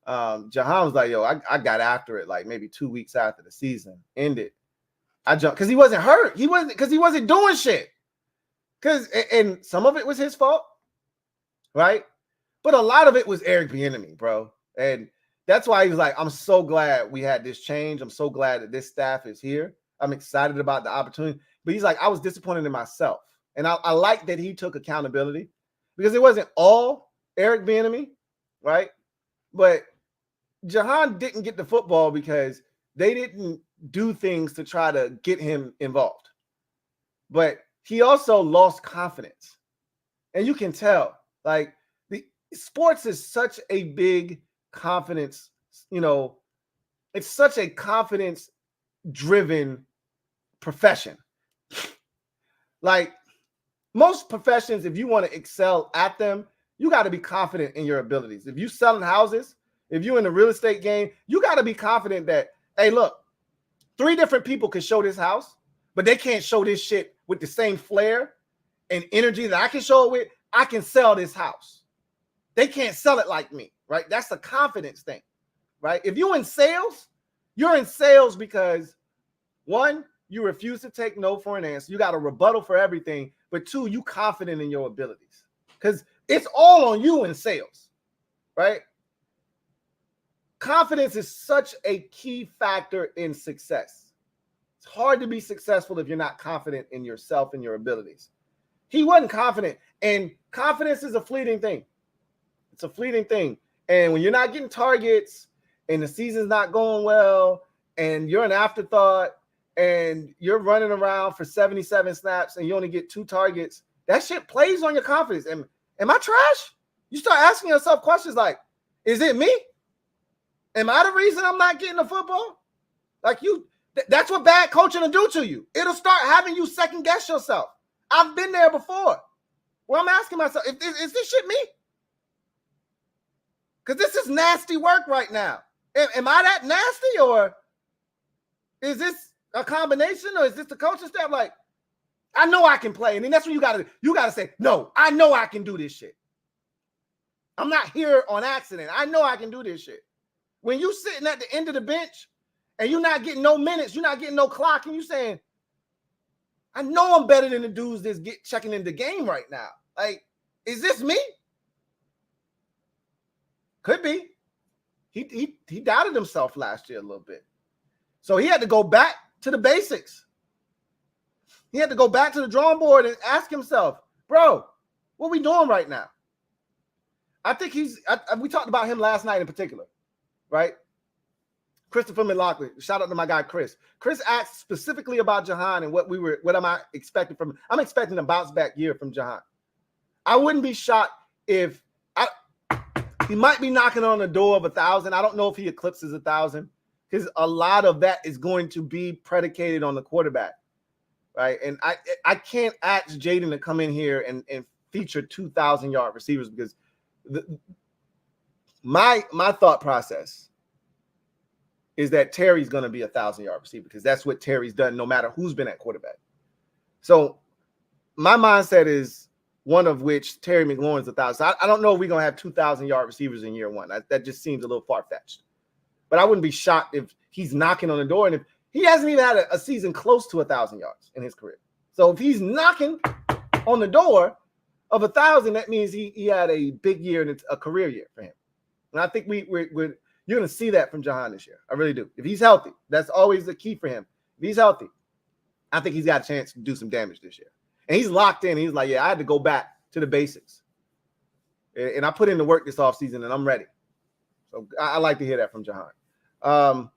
Johan was like, yo, I got after it like maybe 2 weeks after the season ended. I jumped because he wasn't hurt. He wasn't doing shit. And some of it was his fault, right? But a lot of it was Eric Bieniemy, bro. And that's why he was like, I'm so glad we had this change. I'm so glad that this staff is here. I'm excited about the opportunity. But he's like, I was disappointed in myself. And I like that he took accountability, because it wasn't all Eric Bieniemy, right? But Johan didn't get the football because they didn't do things to try to get him involved. But he also lost confidence. And you can tell, like, the sports is such a big confidence, it's such a confidence-driven profession. Like, most professions, if you want to excel at them, you got to be confident in your abilities. If you're selling houses, if you're in the real estate game, you got to be confident that, hey, look, 3 different people can show this house, but they can't show this shit with the same flair and energy that I can show it with. I can sell this house. They can't sell it like me, right? That's a confidence thing, right? If you're in sales because, 1, you refuse to take no for an answer. You got a rebuttal for everything. But 2, you confident in your abilities, because it's all on you in sales, right? Confidence is such a key factor in success. It's hard to be successful if you're not confident in yourself and your abilities. He wasn't confident, and confidence is a fleeting thing. It's a fleeting thing. And when you're not getting targets and the season's not going well and you're an afterthought and you're running around for 77 snaps and you only get 2 targets, that shit plays on your confidence. And am I trash? You start asking yourself questions like, is it me? Am I the reason I'm not getting the football? Like, that's what bad coaching will do to you. It'll start having you second guess yourself. I've been there before. Well, I'm asking myself, is this shit me? Because this is nasty work right now. Am I that nasty, or is this a combination, or is this the coaching staff? Like, I know I can play. And then that's when you gotta say, no, I know I can do this shit. I'm not here on accident. I know I can do this shit. When you sitting at the end of the bench and you're not getting no minutes, you're not getting no clock, and you saying, I know I'm better than the dudes that's checking in the game right now. Like, is this me? Could be. He doubted himself last year a little bit. So he had to go back to the basics. He had to go back to the drawing board and ask himself, bro, what are we doing right now? I think we talked about him last night in particular, right? Christopher McLaughlin. Shout out to my guy, Chris. Chris asked specifically about Johan and what am I expecting from him? I'm expecting a bounce back year from Johan. I wouldn't be shocked if he might be knocking on the door of 1,000. I don't know if he eclipses 1,000, because a lot of that is going to be predicated on the quarterback, right? And I can't ask Jaden to come in here and feature 2,000-yard receivers, because my thought process is that Terry's going to be a 1,000-yard receiver, because that's what Terry's done no matter who's been at quarterback. So my mindset is one of which Terry McLaurin's 1,000. So I don't know if we're going to have 2,000-yard receivers in year one. That just seems a little far-fetched. But I wouldn't be shocked if he's knocking on the door. And if he hasn't even had a season close to 1,000 yards in his career. So if he's knocking on the door of 1,000, that means he had a big year and it's a career year for him. And I think you're going to see that from Johan this year. I really do. If he's healthy, that's always the key for him. If he's healthy, I think he's got a chance to do some damage this year. And he's locked in. He's like, yeah, I had to go back to the basics. And I put in the work this offseason, and I'm ready. So I like to hear that from Johan.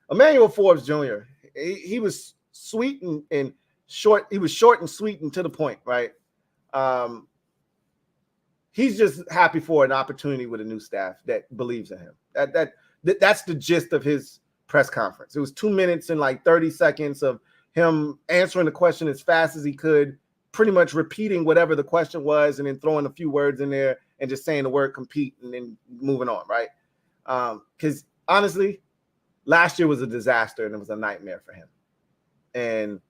Emmanuel Forbes Jr., he was sweet and short. He was short and sweet and to the point, right? He's just happy for an opportunity with a new staff that believes in him. That's the gist of his press conference. It was 2 minutes and like 30 seconds of him answering the question as fast as he could, pretty much repeating whatever the question was and then throwing a few words in there and just saying the word compete and then moving on, right? Because honestly, last year was a disaster and it was a nightmare for him. And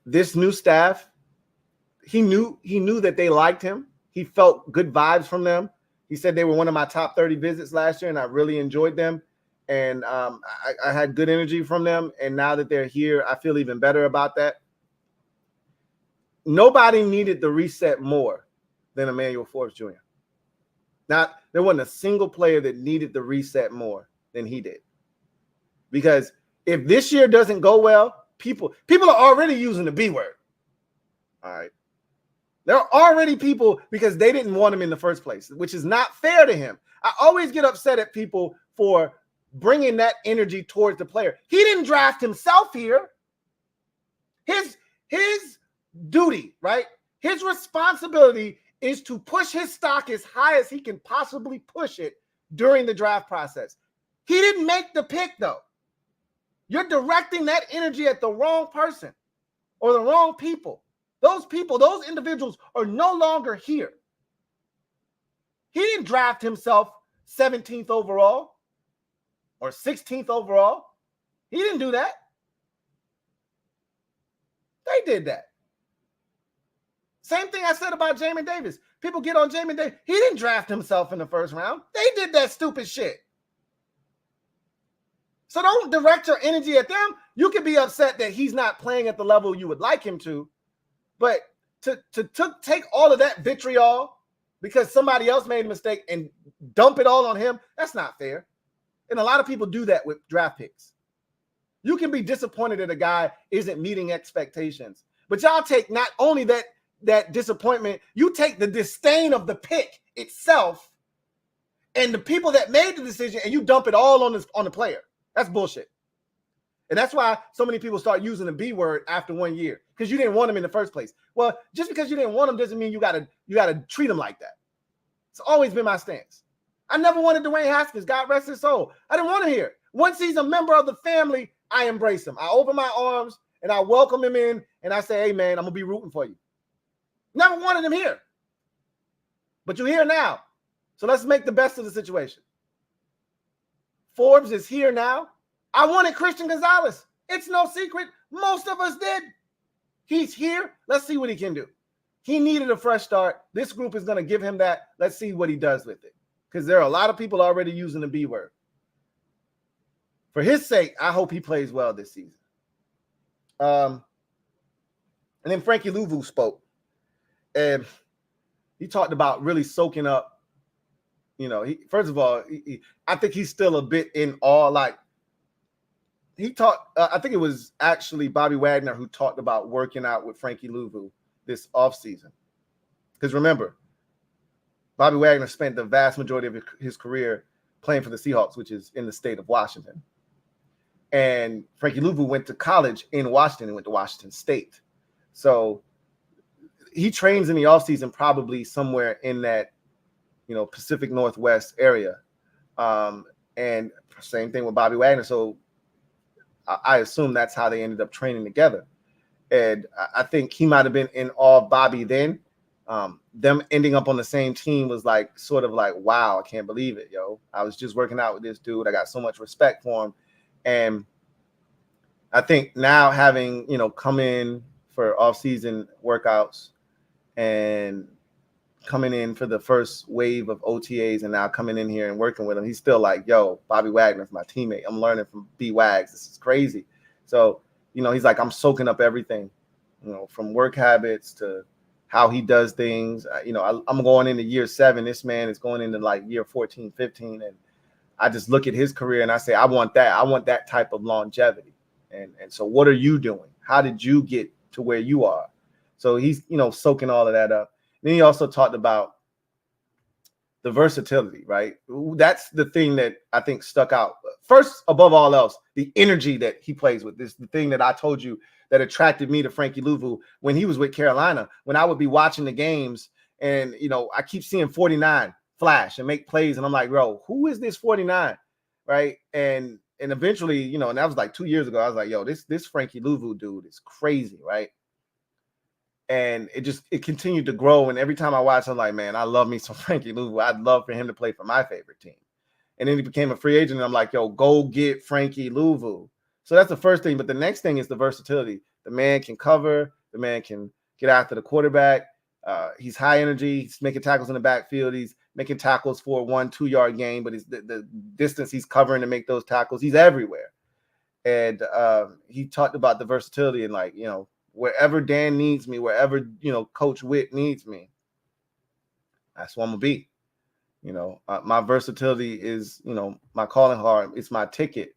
this new staff, he knew that they liked him. He felt good vibes from them. He said they were one of my top 30 visits last year, and I really enjoyed them. And I had good energy from them. And now that they're here, I feel even better about that. Nobody needed the reset more than Emmanuel Forbes Jr. Now, there wasn't a single player that needed the reset more than he did. Because if this year doesn't go well, people are already using the B word. All right. There are already people because they didn't want him in the first place, which is not fair to him. I always get upset at people for bringing that energy towards the player. He didn't draft himself here. His duty, right? His responsibility is to push his stock as high as he can possibly push it during the draft process. He didn't make the pick, though. You're directing that energy at the wrong person or the wrong people. Those people, those individuals are no longer here. He didn't draft himself 17th overall or 16th overall. He didn't do that. They did that. Same thing I said about Jamin Davis. People get on Jamin Davis. He didn't draft himself in the first round. They did that stupid shit. So don't direct your energy at them. You can be upset that he's not playing at the level you would like him to, but to take all of that vitriol because somebody else made a mistake and dump it all on him, that's not fair. And a lot of people do that with draft picks. You can be disappointed that a guy isn't meeting expectations, but y'all take not only that disappointment, you take the disdain of the pick itself and the people that made the decision and you dump it all on the player. That's bullshit. And that's why so many people start using the B word after 1 year because you didn't want him in the first place. Well, just because you didn't want him doesn't mean you gotta treat him like that. It's always been my stance. I never wanted Dwayne Haskins, God rest his soul. I didn't want him here. Once he's a member of the family, I embrace him. I open my arms and I welcome him in and I say, hey man, I'm gonna be rooting for you. Never wanted him here. But you're here now. So let's make the best of the situation. Forbes is here now. I wanted Christian Gonzalez. It's no secret. Most of us did. He's here. Let's see what he can do. He needed a fresh start. This group is going to give him that. Let's see what he does with it. Because there are a lot of people already using the B word. For his sake, I hope he plays well this season. And then Frankie Luvu spoke. And he talked about really soaking up. You know, first of all, I think he's still a bit in awe. Like he talked, I think it was actually Bobby Wagner who talked about working out with Frankie Luvu this offseason. Because remember, Bobby Wagner spent the vast majority of his career playing for the Seahawks, which is in the state of Washington. And Frankie Luvu went to college in Washington and went to Washington State. So he trains in the offseason probably somewhere in that, Pacific Northwest area. And same thing with Bobby Wagner. So I assume that's how they ended up training together. And I think he might have been in awe of Bobby then. Them ending up on the same team was sort of like, wow, I can't believe it, yo. I was just working out with this dude. I got so much respect for him. And I think now having, come in for off-season workouts and coming in for the first wave of OTAs and now coming in here and working with him, he's still like, yo, Bobby Wagner's my teammate. I'm learning from B Wags. This is crazy. So, you know, he's like, I'm soaking up everything, you know, from work habits to how he does things. You know, I'm going into year 7. This man is going into like year 14, 15. And I just look at his career and I say, I want that. I want that type of longevity. And so what are you doing? How did you get to where you are? So he's, you know, soaking all of that up. Then he also talked about the versatility, right? That's the thing that I think stuck out. First, above all else, the energy that he plays with. This is the thing that I told you that attracted me to Frankie Luvu when he was with Carolina. When I would be watching the games and, you know, I keep seeing 49 flash and make plays. And I'm like, bro, who is this 49? Right. And eventually, you know, and that was like 2 years ago. I was like, yo, this Frankie Luvu dude is crazy. Right. And it continued to grow. And every time I watch, I'm like, man, I love me some Frankie Luvu. I'd love for him to play for my favorite team. And then he became a free agent. And I'm like, yo, go get Frankie Luvu. So that's the first thing. But the next thing is the versatility. The man can cover. The man can get after the quarterback. He's high energy. He's making tackles in the backfield. He's making tackles for a 1-2 yard gain. But the distance he's covering to make those tackles, he's everywhere. And he talked about the versatility and, like, you know, wherever Dan needs me, wherever, you know, Coach Witt needs me, that's where I'm going to be. You know, my versatility is, you know, my calling card. It's my ticket.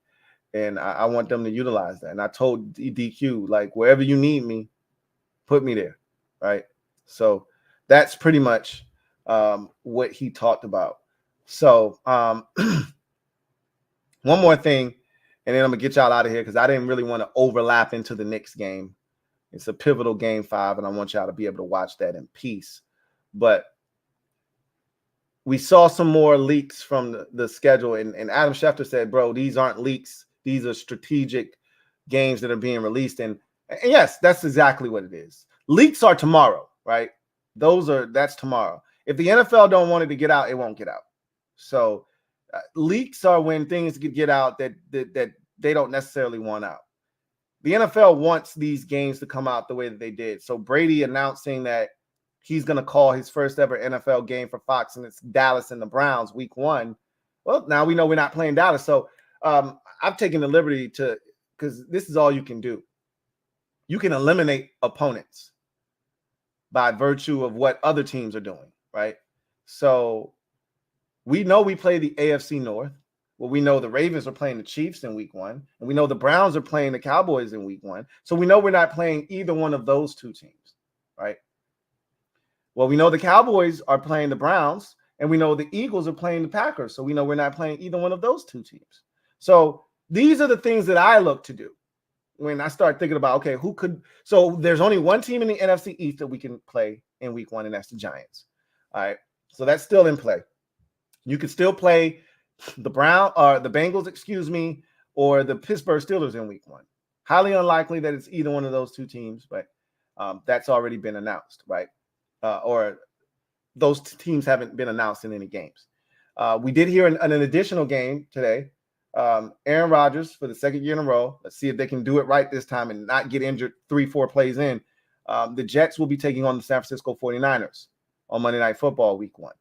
And I want them to utilize that. And I told DQ, like, wherever you need me, put me there. Right. So that's pretty much what he talked about. So one more thing, and then I'm going to get y'all out of here because I didn't really want to overlap into the Knicks game. It's a pivotal game 5, and I want y'all to be able to watch that in peace. But we saw some more leaks from the schedule, and Adam Schefter said, bro, these aren't leaks. These are strategic games that are being released. And yes, that's exactly what it is. Leaks are tomorrow, right? That's tomorrow. If the NFL don't want it to get out, it won't get out. So leaks are when things get out that they don't necessarily want out. The NFL wants these games to come out the way that they did. So Brady announcing that he's going to call his first ever NFL game for Fox, and it's Dallas and the Browns week 1. Well, now we know we're not playing Dallas. So I've taken the liberty because this is all you can do. You can eliminate opponents by virtue of what other teams are doing, right? So we know we play the AFC North. Well, we know the Ravens are playing the Chiefs in week 1, and we know the Browns are playing the Cowboys in week 1. So we know we're not playing either one of those two teams, right? Well, we know the Cowboys are playing the Browns, and we know the Eagles are playing the Packers. So we know we're not playing either one of those two teams. So these are the things that I look to do when I start thinking about, okay, who could – so there's only one team in the NFC East that we can play in week 1, and that's the Giants. All right, so that's still in play. You could still play – the Bengals, or the Pittsburgh Steelers in week 1. Highly unlikely that it's either one of those two teams, but that's already been announced, right? Or those teams haven't been announced in any games. We did hear an additional game today. Aaron Rodgers for the second year in a row. Let's see if they can do it right this time and not get injured 3-4 plays in. The Jets will be taking on the San Francisco 49ers on Monday Night Football week 1.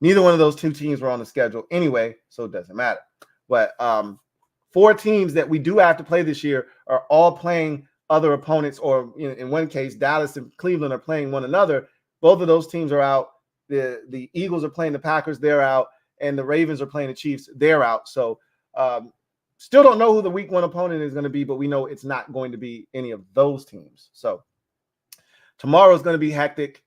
Neither one of those two teams were on the schedule anyway, so it doesn't matter. But 4 teams that we do have to play this year are all playing other opponents, or in one case, Dallas and Cleveland are playing one another. Both of those teams are out. The Eagles are playing the Packers, they're out, and the Ravens are playing the Chiefs, they're out. So still don't know who the week 1 opponent is going to be, but we know it's not going to be any of those teams. So tomorrow is going to be hectic.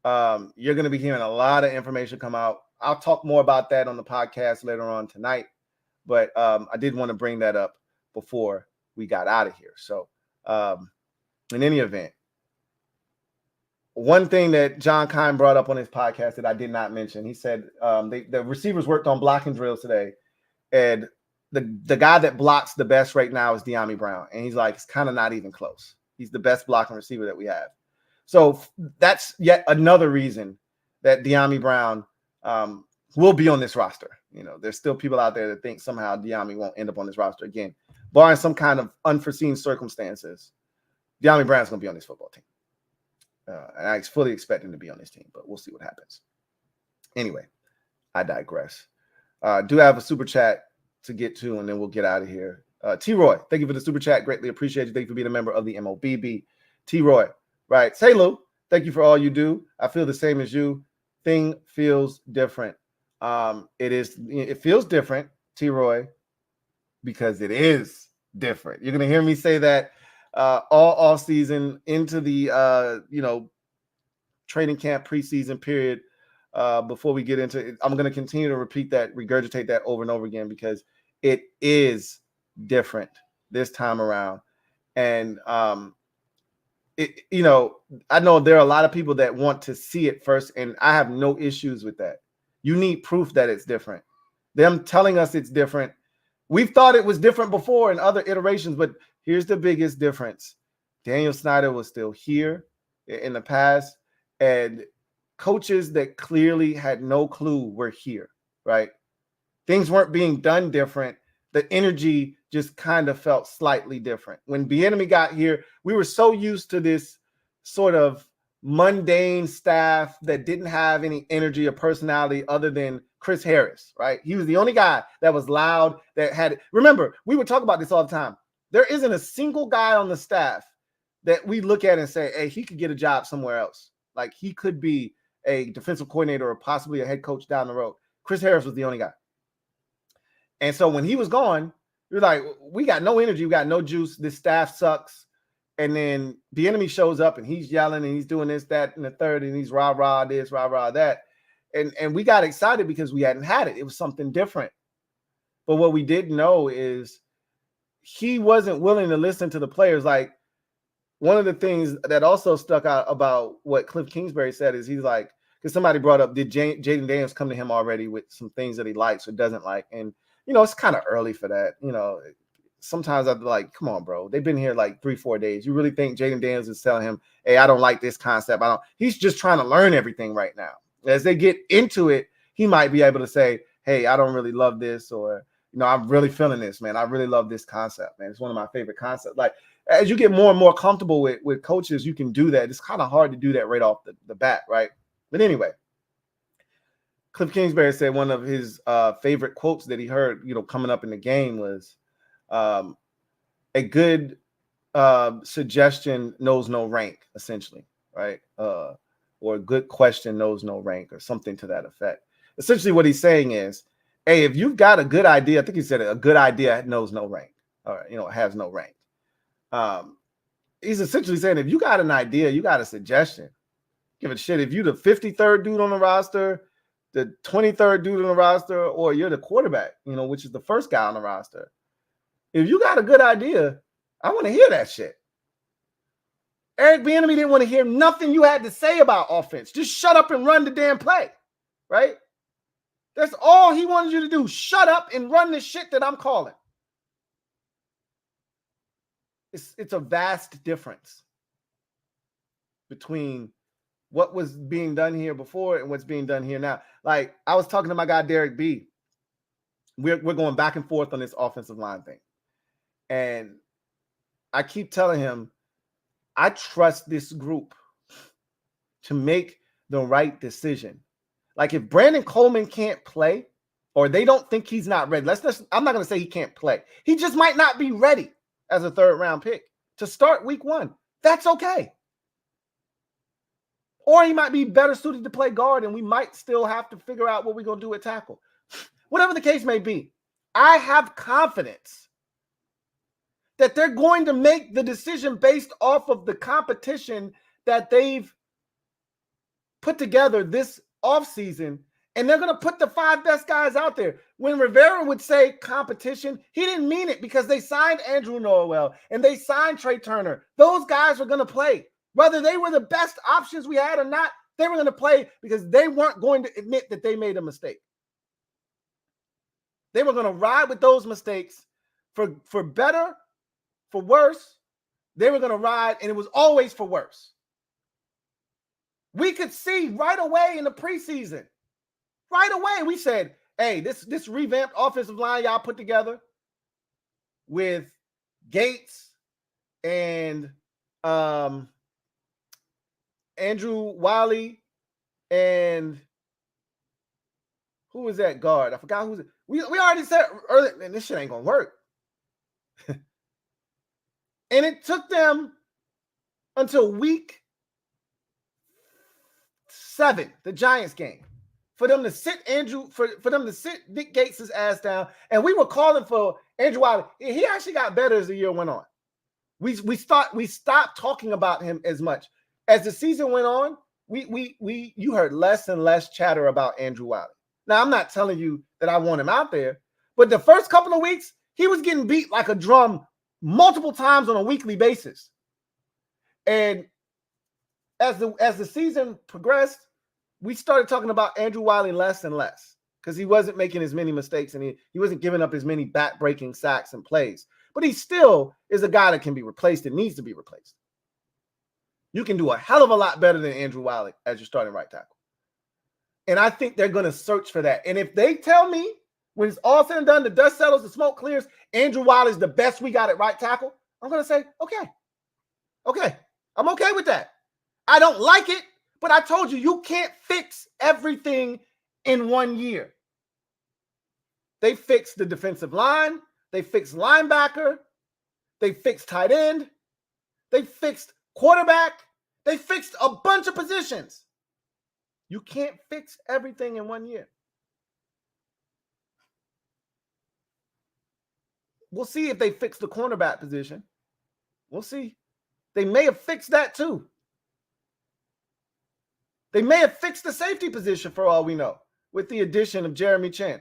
You're going to be hearing a lot of information come out. I'll talk more about that on the podcast later on tonight, but I did want to bring that up before we got out of here. So in any event, one thing that John Kine brought up on his podcast that I did not mention, he said the receivers worked on blocking drills today, and the guy that blocks the best right now is Dyami Brown, and he's like, it's kind of not even close. He's the best blocking receiver that we have. So that's yet another reason that Dyami Brown will be on this roster. You know, there's still people out there that think somehow Dyami won't end up on this roster again. Barring some kind of unforeseen circumstances, Dyami Brown's going to be on this football team. And I fully expect him to be on this team, but we'll see what happens. Anyway, I digress. Do have a super chat to get to, and then we'll get out of here. T-Roy, thank you for the super chat. Greatly appreciate you. Thank you for being a member of the MOBB. T-Roy, right. Say, Lou, thank you for all you do. I feel the same as you. Thing feels different. It feels different, T-Roy, because it is different. You're going to hear me say that all season into the, training camp preseason period. Before we get into it, I'm going to continue to repeat that, regurgitate that over and over again, because it is different this time around. And, I know there are a lot of people that want to see it first, and I have no issues with that. You need proof that it's different. Them telling us it's different. We've thought it was different before in other iterations, but here's the biggest difference. Daniel Snyder was still here in the past, and coaches that clearly had no clue were here, right? Things weren't being done different. The energy just kind of felt slightly different. When Bieniemy got here, we were so used to this sort of mundane staff that didn't have any energy or personality other than Chris Harris, right? He was the only guy that was loud, that had, remember, we would talk about this all the time. There isn't a single guy on the staff that we look at and say, hey, he could get a job somewhere else. Like, he could be a defensive coordinator or possibly a head coach down the road. Chris Harris was the only guy. And so when he was gone, you're like, we got no energy, we got no juice, this staff sucks. And then Bieniemy shows up and he's yelling and he's doing this, that, and the third, and he's rah-rah this, rah-rah that. And we got excited because we hadn't had it. It was something different. But what we didn't know is he wasn't willing to listen to the players. Like, one of the things that also stuck out about what Cliff Kingsbury said is he's like, because somebody brought up, did Jaden Daniels come to him already with some things that he likes or doesn't like? And, it's kind of early for that. Sometimes I'd be like, come on, bro. They've been here like 3-4 days. You really think Jaden Daniels is telling him, hey, I don't like this concept. He's just trying to learn everything right now. As they get into it, he might be able to say, hey, I don't really love this, or, I'm really feeling this, man. I really love this concept, man. It's one of my favorite concepts. Like, as you get more and more comfortable with coaches, you can do that. It's kind of hard to do that right off the bat, right? But anyway, Cliff Kingsbury said one of his favorite quotes that he heard, coming up in the game was, a good suggestion knows no rank, essentially, right? Or a good question knows no rank, or something to that effect. Essentially what he's saying is, hey, if you've got a good idea, I think he said a good idea knows no rank, or, has no rank. He's essentially saying, if you got an idea, you got a suggestion, give a shit if you're the 53rd dude on the roster, the 23rd dude on the roster, or you're the quarterback, which is the first guy on the roster. If you got a good idea, I want to hear that shit. Eric Bieniemy didn't want to hear nothing you had to say about offense. Just shut up and run the damn play, right? That's all he wanted you to do. Shut up and run the shit that I'm calling. It's a vast difference between what was being done here before and what's being done here now. Like, I was talking to my guy, Derek B. We're going back and forth on this offensive line thing. And I keep telling him, I trust this group to make the right decision. Like, if Brandon Coleman can't play, or they don't think he's not ready, I'm not going to say he can't play. He just might not be ready as a third-round pick to start week 1. That's okay. Or he might be better suited to play guard, and we might still have to figure out what we're going to do at tackle. Whatever the case may be, I have confidence that they're going to make the decision based off of the competition that they've put together this offseason, and they're going to put the 5 best guys out there. When Rivera would say competition, he didn't mean it, because they signed Andrew Norwell and they signed Trey Turner. Those guys were going to play. Whether they were the best options we had or not, they were going to play, because they weren't going to admit that they made a mistake. They were going to ride with those mistakes for better, for worse. They were going to ride, and it was always for worse. We could see right away in the preseason, right away, we said, hey, this revamped offensive line y'all put together with Gates and Andrew Wiley and who was that guard? I forgot who's it. We already said earlier, man, this shit ain't gonna work. And it took them until week 7, the Giants game, for them to sit for them to sit Nick Gates' ass down. And we were calling for Andrew Wiley. He actually got better as the year went on. We stopped talking about him as much. As the season went on, you heard less and less chatter about Andrew Wiley. Now, I'm not telling you that I want him out there, but the first couple of weeks, he was getting beat like a drum multiple times on a weekly basis. And as the season progressed, we started talking about Andrew Wiley less and less because he wasn't making as many mistakes and he wasn't giving up as many back-breaking sacks and plays. But he still is a guy that can be replaced and needs to be replaced. You can do a hell of a lot better than Andrew Wiley as your starting right tackle. And I think they're going to search for that. And if they tell me when it's all said and done, the dust settles, the smoke clears, Andrew Wiley is the best we got at right tackle, I'm going to say, okay. Okay. I'm okay with that. I don't like it, but I told you, you can't fix everything in 1 year. They fixed the defensive line. They fixed linebacker. They fixed tight end. They fixed quarterback. They fixed a bunch of positions. You can't fix everything in 1 year. We'll see if they fix the cornerback position. We'll see. They may have fixed that too. They may have fixed the safety position for all we know with the addition of Jeremy Chin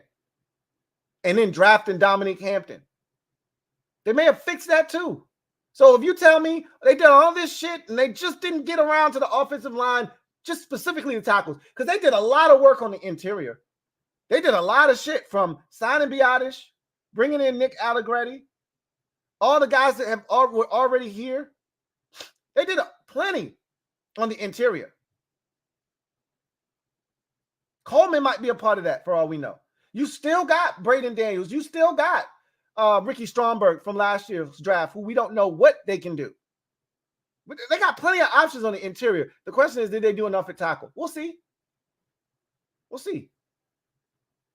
and then drafting Dominique Hampton. They may have fixed that too. So if you tell me they did all this shit and they just didn't get around to the offensive line, just specifically the tackles, because they did a lot of work on the interior. They did a lot of shit from signing Biotish, bringing in Nick Allegretti, all the guys that were already here. They did plenty on the interior. Coleman might be a part of that for all we know. You still got Braden Daniels. You still got Ricky Stromberg from last year's draft, who we don't know what they can do. But they got plenty of options on the interior. The question is, did they do enough at tackle? We'll see. We'll see.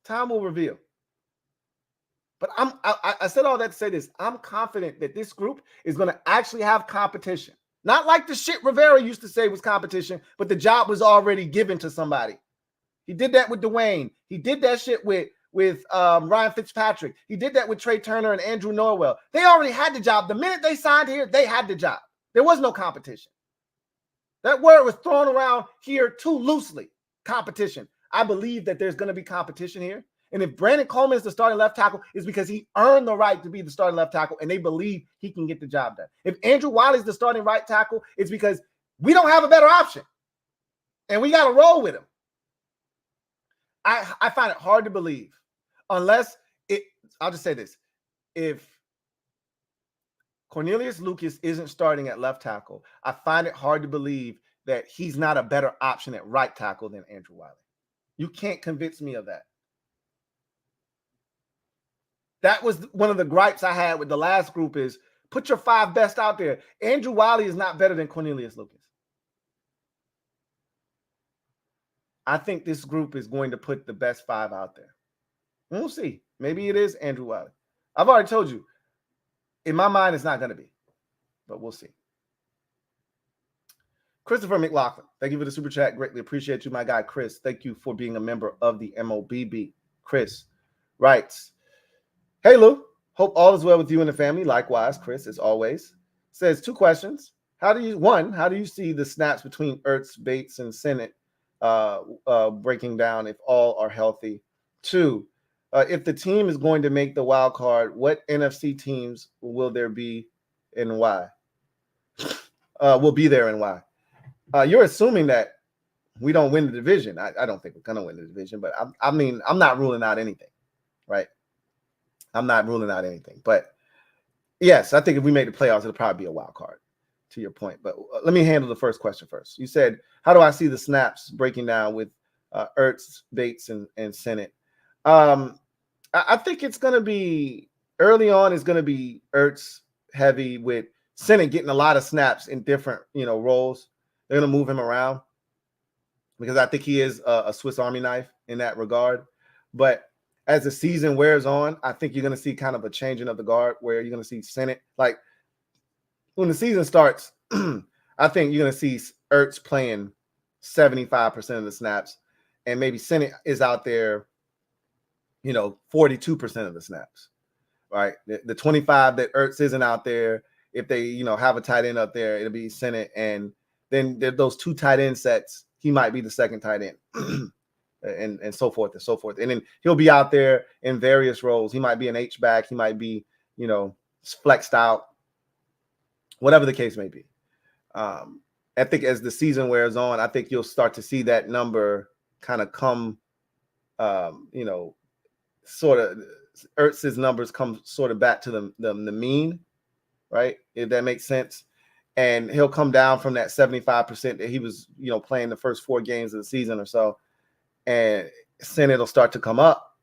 Time will reveal. But I said all that to say this. I'm confident that this group is going to actually have competition. Not like the shit Rivera used to say was competition, but the job was already given to somebody. He did that with Dwayne. He did that shit with Ryan Fitzpatrick. He did that with Trey Turner and Andrew Norwell. They already had the job. The minute they signed here, they had the job. There was no competition. That word was thrown around here too loosely. Competition. I believe that there's going to be competition here. And if Brandon Coleman is the starting left tackle, it's because he earned the right to be the starting left tackle, and they believe he can get the job done. If Andrew Wiley is the starting right tackle, it's because we don't have a better option, and we got to roll with him. I find it hard to believe, unless I'll just say this. If Cornelius Lucas isn't starting at left tackle, I find it hard to believe that he's not a better option at right tackle than Andrew Wiley. You can't convince me of that. That was one of the gripes I had with the last group is put your 5 best out there. Andrew Wiley is not better than Cornelius Lucas. I think this group is going to put the best 5 out there. We'll see. Maybe it is Andrew Wiley. I've already told you, in my mind, it's not going to be, but we'll see. Christopher McLaughlin, thank you for the super chat. Greatly appreciate you, my guy, Chris. Thank you for being a member of the MOBB. Chris writes, hey, Lou, hope all is well with you and the family. Likewise, Chris, as always. Says 2 questions. How do you see the snaps between Ertz, Bates, and Sennett breaking down if all are healthy? 2, if the team is going to make the wild card, what NFC teams will there be and why? Will be there and why? You're assuming that we don't win the division. I don't think we're going to win the division, but I'm not ruling out anything, right? I'm not ruling out anything. But yes, I think if we make the playoffs, it'll probably be a wild card, to your point. But let me handle the first question first. You said, how do I see the snaps breaking down with Ertz, Bates, and Sennett? I think it's going to be early on. It's going to be Ertz heavy with Sennett getting a lot of snaps in different roles. They're going to move him around because I think he is a Swiss Army knife in that regard. But as the season wears on, I think you're going to see kind of a changing of the guard where you're going to see Senate. Like when the season starts, I think you're going to see Ertz playing 75% of the snaps, and maybe Senate is out there, 42% of the snaps, right? The 25 that Ertz isn't out there, if they, have a tight end up there, it'll be Senate. And then those two tight end sets, he might be the second tight end and so forth and so forth. And then he'll be out there in various roles. He might be an H-back. He might be, flexed out, whatever the case may be. I think as the season wears on, I think you'll start to see that number kind of come, sort of Ertz's numbers come sort of back to the mean, right? If that makes sense. And he'll come down from that 75% that he was, playing the first 4 games of the season or so. And Senate will start to come up.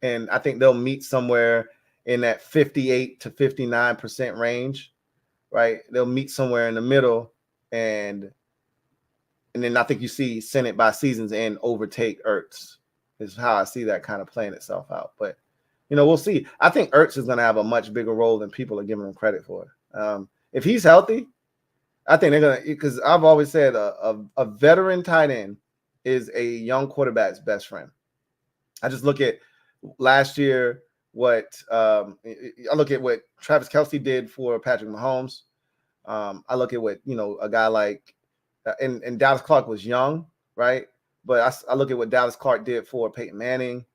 And I think they'll meet somewhere in that 58 to 59% range, right? They'll meet somewhere in the middle. And then I think you see Senate by season's end overtake Ertz is how I see that kind of playing itself out. But, we'll see. I think Ertz is going to have a much bigger role than people are giving him credit for. If he's healthy, I think they're going to, because I've always said a veteran tight end is a young quarterback's best friend. I just look at last year I look at what Travis Kelce did for Patrick Mahomes. I look at what, a guy like, and Dallas Clark was young, right? But I look at what Dallas Clark did for Peyton Manning.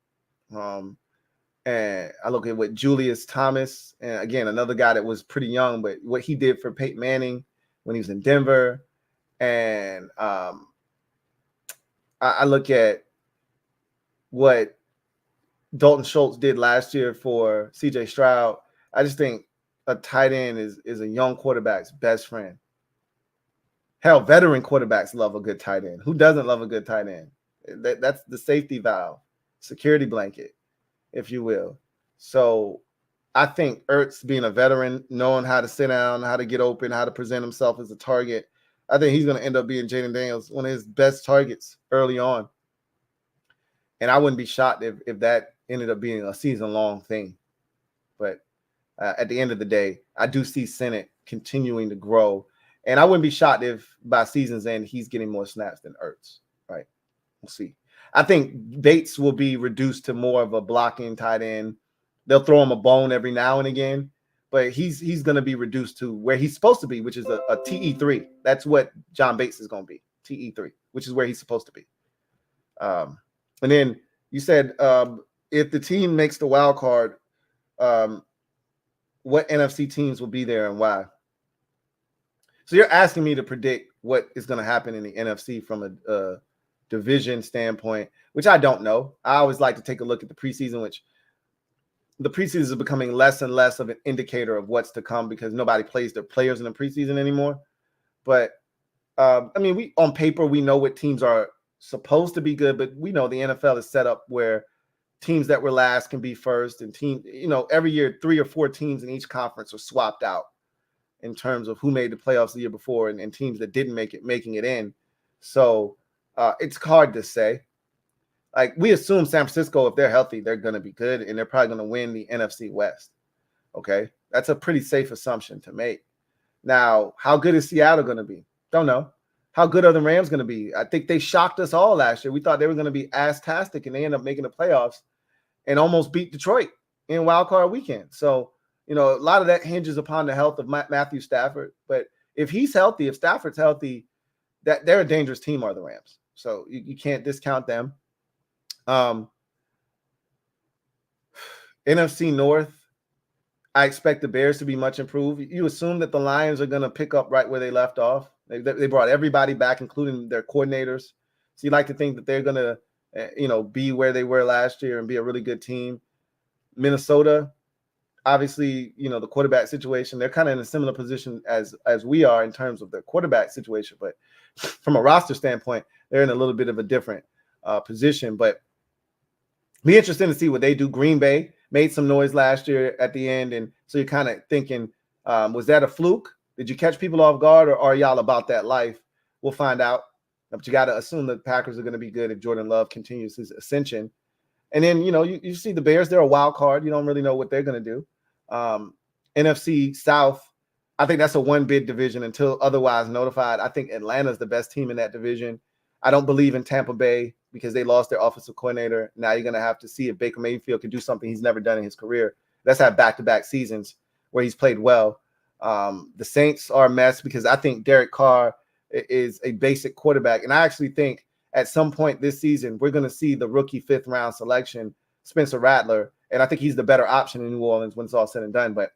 And I look at what Julius Thomas, and again, another guy that was pretty young, but what he did for Peyton Manning when he was in Denver. And I look at what Dalton Schultz did last year for CJ Stroud. I just think a tight end is a young quarterback's best friend. Hell, veteran quarterbacks love a good tight end. Who doesn't love a good tight end? That's the safety valve, security blanket, if you will. So I think Ertz, being a veteran, knowing how to sit down, how to get open, how to present himself as a target, I think he's going to end up being Jaden Daniels, one of his best targets early on. And I wouldn't be shocked if that ended up being a season-long thing. But at the end of the day, I do see Senate continuing to grow. And I wouldn't be shocked if by season's end he's getting more snaps than Ertz, right? We'll see. I think Bates will be reduced to more of a blocking tight end. They'll throw him a bone every now and again, but he's going to be reduced to where he's supposed to be, which is a TE3. That's what John Bates is going to be, TE3, which is where he's supposed to be. And then you said if the team makes the wild card, what NFC teams will be there and why? So you're asking me to predict what is going to happen in the NFC from a division standpoint, which I don't know. I always like to take a look at the preseason, which the preseason is becoming less and less of an indicator of what's to come because nobody plays their players in the preseason anymore. But we on paper, we know what teams are supposed to be good, but we know the NFL is set up where teams that were last can be first, and every year 3 or 4 teams in each conference are swapped out in terms of who made the playoffs the year before and teams that didn't making it in. So it's hard to say. Like, we assume San Francisco, if they're healthy, they're going to be good, and they're probably going to win the NFC West. Okay? That's a pretty safe assumption to make. Now, how good is Seattle going to be? Don't know. How good are the Rams going to be? I think they shocked us all last year. We thought they were going to be ass-tastic, and they ended up making the playoffs and almost beat Detroit in Wild Card Weekend. So, a lot of that hinges upon the health of Matthew Stafford. But if he's healthy, if Stafford's healthy, that they're a dangerous team, are the Rams. So you can't discount them. NFC North, I expect the Bears to be much improved. You assume that the Lions are going to pick up right where they left off. They brought everybody back, including their coordinators. So you like to think that they're going to, be where they were last year and be a really good team. Minnesota, obviously, the quarterback situation, they're kind of in a similar position as we are in terms of their quarterback situation. But from a roster standpoint, they're in a little bit of a different position. But be interesting to see what they do. Green Bay made some noise last year at the end. And so you're kind of thinking, was that a fluke? Did you catch people off guard, or are y'all about that life? we'll find out. But you got to assume the Packers are going to be good if Jordan Love continues his ascension. And then, you see the Bears, they're a wild card. You don't really know what they're going to do. NFC South, I think that's a one-bid division until otherwise notified. I think Atlanta's the best team in that division. I don't believe in Tampa Bay because they lost their offensive coordinator. Now you're going to have to see if Baker Mayfield can do something he's never done in his career. Let's have back-to-back seasons where he's played well. The Saints are a mess because I think Derek Carr is a basic quarterback. And I actually think at some point this season, we're going to see the rookie 5th-round selection, Spencer Rattler, and I think he's the better option in New Orleans when it's all said and done. But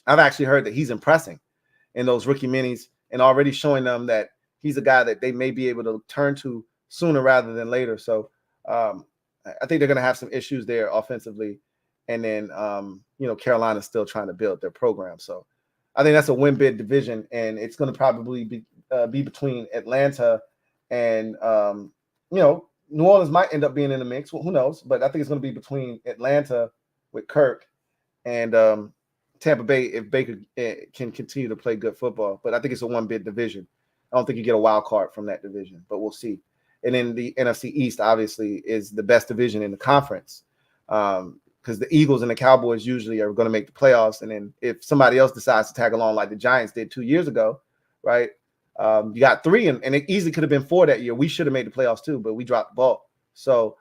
I've actually heard that he's impressing in those rookie minis and already showing them that he's a guy that they may be able to turn to sooner rather than later. So I think they're going to have some issues there offensively. And then, Carolina's still trying to build their program. So I think that's a win-bid division, and it's going to probably be between Atlanta and, New Orleans might end up being in the mix. Well, who knows? But I think it's going to be between Atlanta with Kirk and Tampa Bay if Baker can continue to play good football. But I think it's a one-bid division. I don't think you get a wild card from that division, but we'll see. And then the NFC East, obviously, is the best division in the conference because the Eagles and the Cowboys usually are going to make the playoffs. And then if somebody else decides to tag along like the Giants did 2 years ago, right, you got 3, and it easily could have been 4 that year. We should have made the playoffs too, but we dropped the ball. So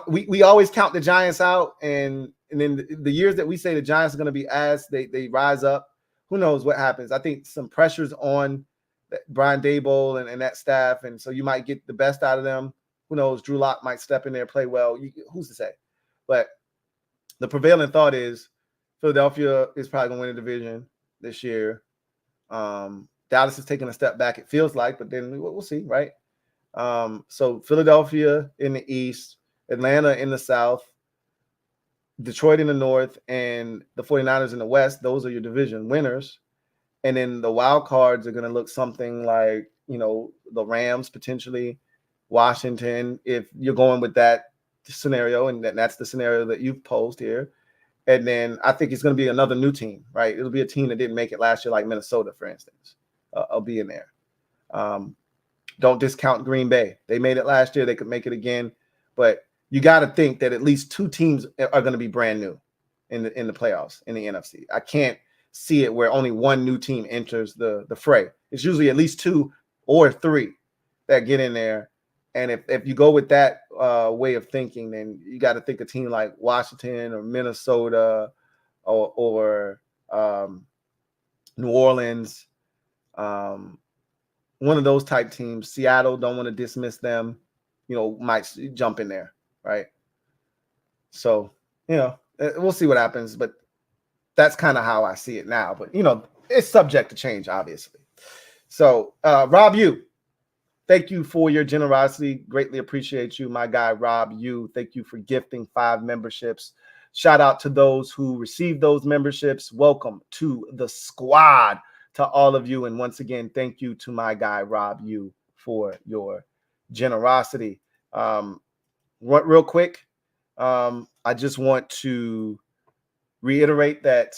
we always count the Giants out, and then the years that we say the Giants are going to be ass, they rise up. Who knows what happens? I think some pressure's on Brian Daboll and that staff, and so you might get the best out of them. Who knows? Drew Lock might step in there, play well. Who's to say? But the prevailing thought is Philadelphia is probably going to win the division this year. Dallas is taking a step back, it feels like, but then we'll see, right? So Philadelphia in the East, Atlanta in the South, Detroit in the North, and the 49ers in the West. Those are your division winners. And then the wild cards are going to look something like, the Rams potentially, Washington, if you're going with that scenario, and that's the scenario that you've posed here. And then I think it's going to be another new team, right? It'll be a team that didn't make it last year, like Minnesota, for instance. I'll be in there. Don't discount Green Bay. They made it last year. They could make it again. But you got to think that at least 2 teams are going to be brand new in the playoffs in the NFC. I can't see it where only one new team enters the fray. It's usually at least 2 or 3 that get in there. And if you go with that way of thinking, then you got to think a team like Washington or Minnesota or New Orleans, one of those type teams. Seattle, don't want to dismiss them, might jump in there, right? So, we'll see what happens, but that's kind of how I see it now. But, it's subject to change, obviously. So, Rob Yu, thank you for your generosity. Greatly appreciate you, my guy, Rob Yu. Thank you for gifting 5 memberships. Shout out to those who received those memberships. Welcome to the squad to all of you. And once again, thank you to my guy, Rob Yu, for your generosity. Real quick, I just want to reiterate that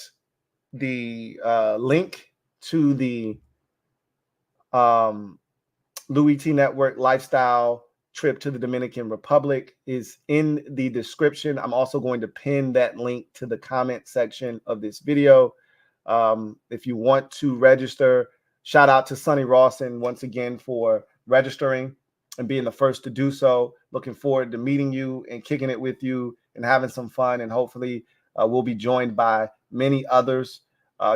the link to the LouieTeeNetwork lifestyle trip to the Dominican Republic is in the description. I'm also going to pin that link to the comment section of this video. If you want to register, shout out to Sonny Rawson once again for registering and being the first to do so. Looking forward to meeting you and kicking it with you and having some fun. And hopefully we'll be joined by many others.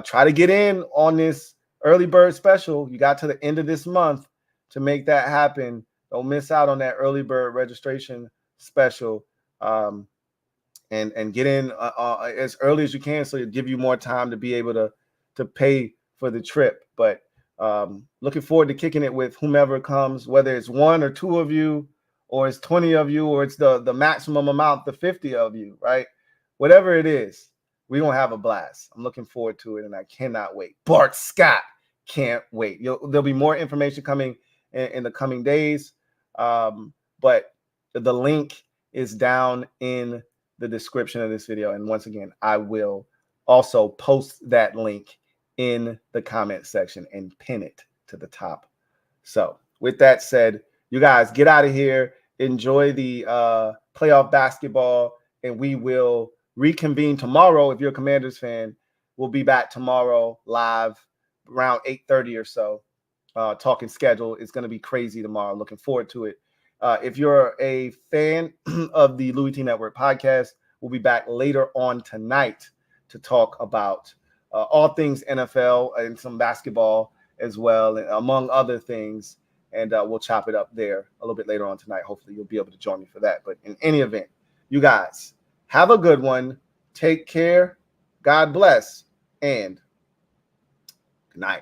Try to get in on this early bird special. You got to the end of this month to make that happen. Don't miss out on that early bird registration special. And get in as early as you can, so it'll give you more time to be able to pay for the trip. But looking forward to kicking it with whomever comes, whether it's 1 or 2 of you, or it's 20 of you, or it's the maximum amount, the 50 of you, right? Whatever it is, we're going to have a blast. I'm looking forward to it, and I cannot wait. Bart Scott can't wait. There'll be more information coming in the coming days, but the link is down in the description of this video. And once again, I will also post that link in the comment section and pin it to the top So with that said, you guys get out of here. Enjoy the playoff basketball, and we will reconvene tomorrow. If you're a Commanders fan, we'll be back tomorrow live around 8:30 or so. Talking schedule. It's going to be crazy tomorrow. Looking forward to it. If you're a fan of the Louie T Network podcast, we'll be back later on tonight to talk about all things NFL and some basketball as well, and among other things. And we'll chop it up there a little bit later on tonight. Hopefully you'll be able to join me for that. But in any event, you guys have a good one. Take care. God bless. And good night.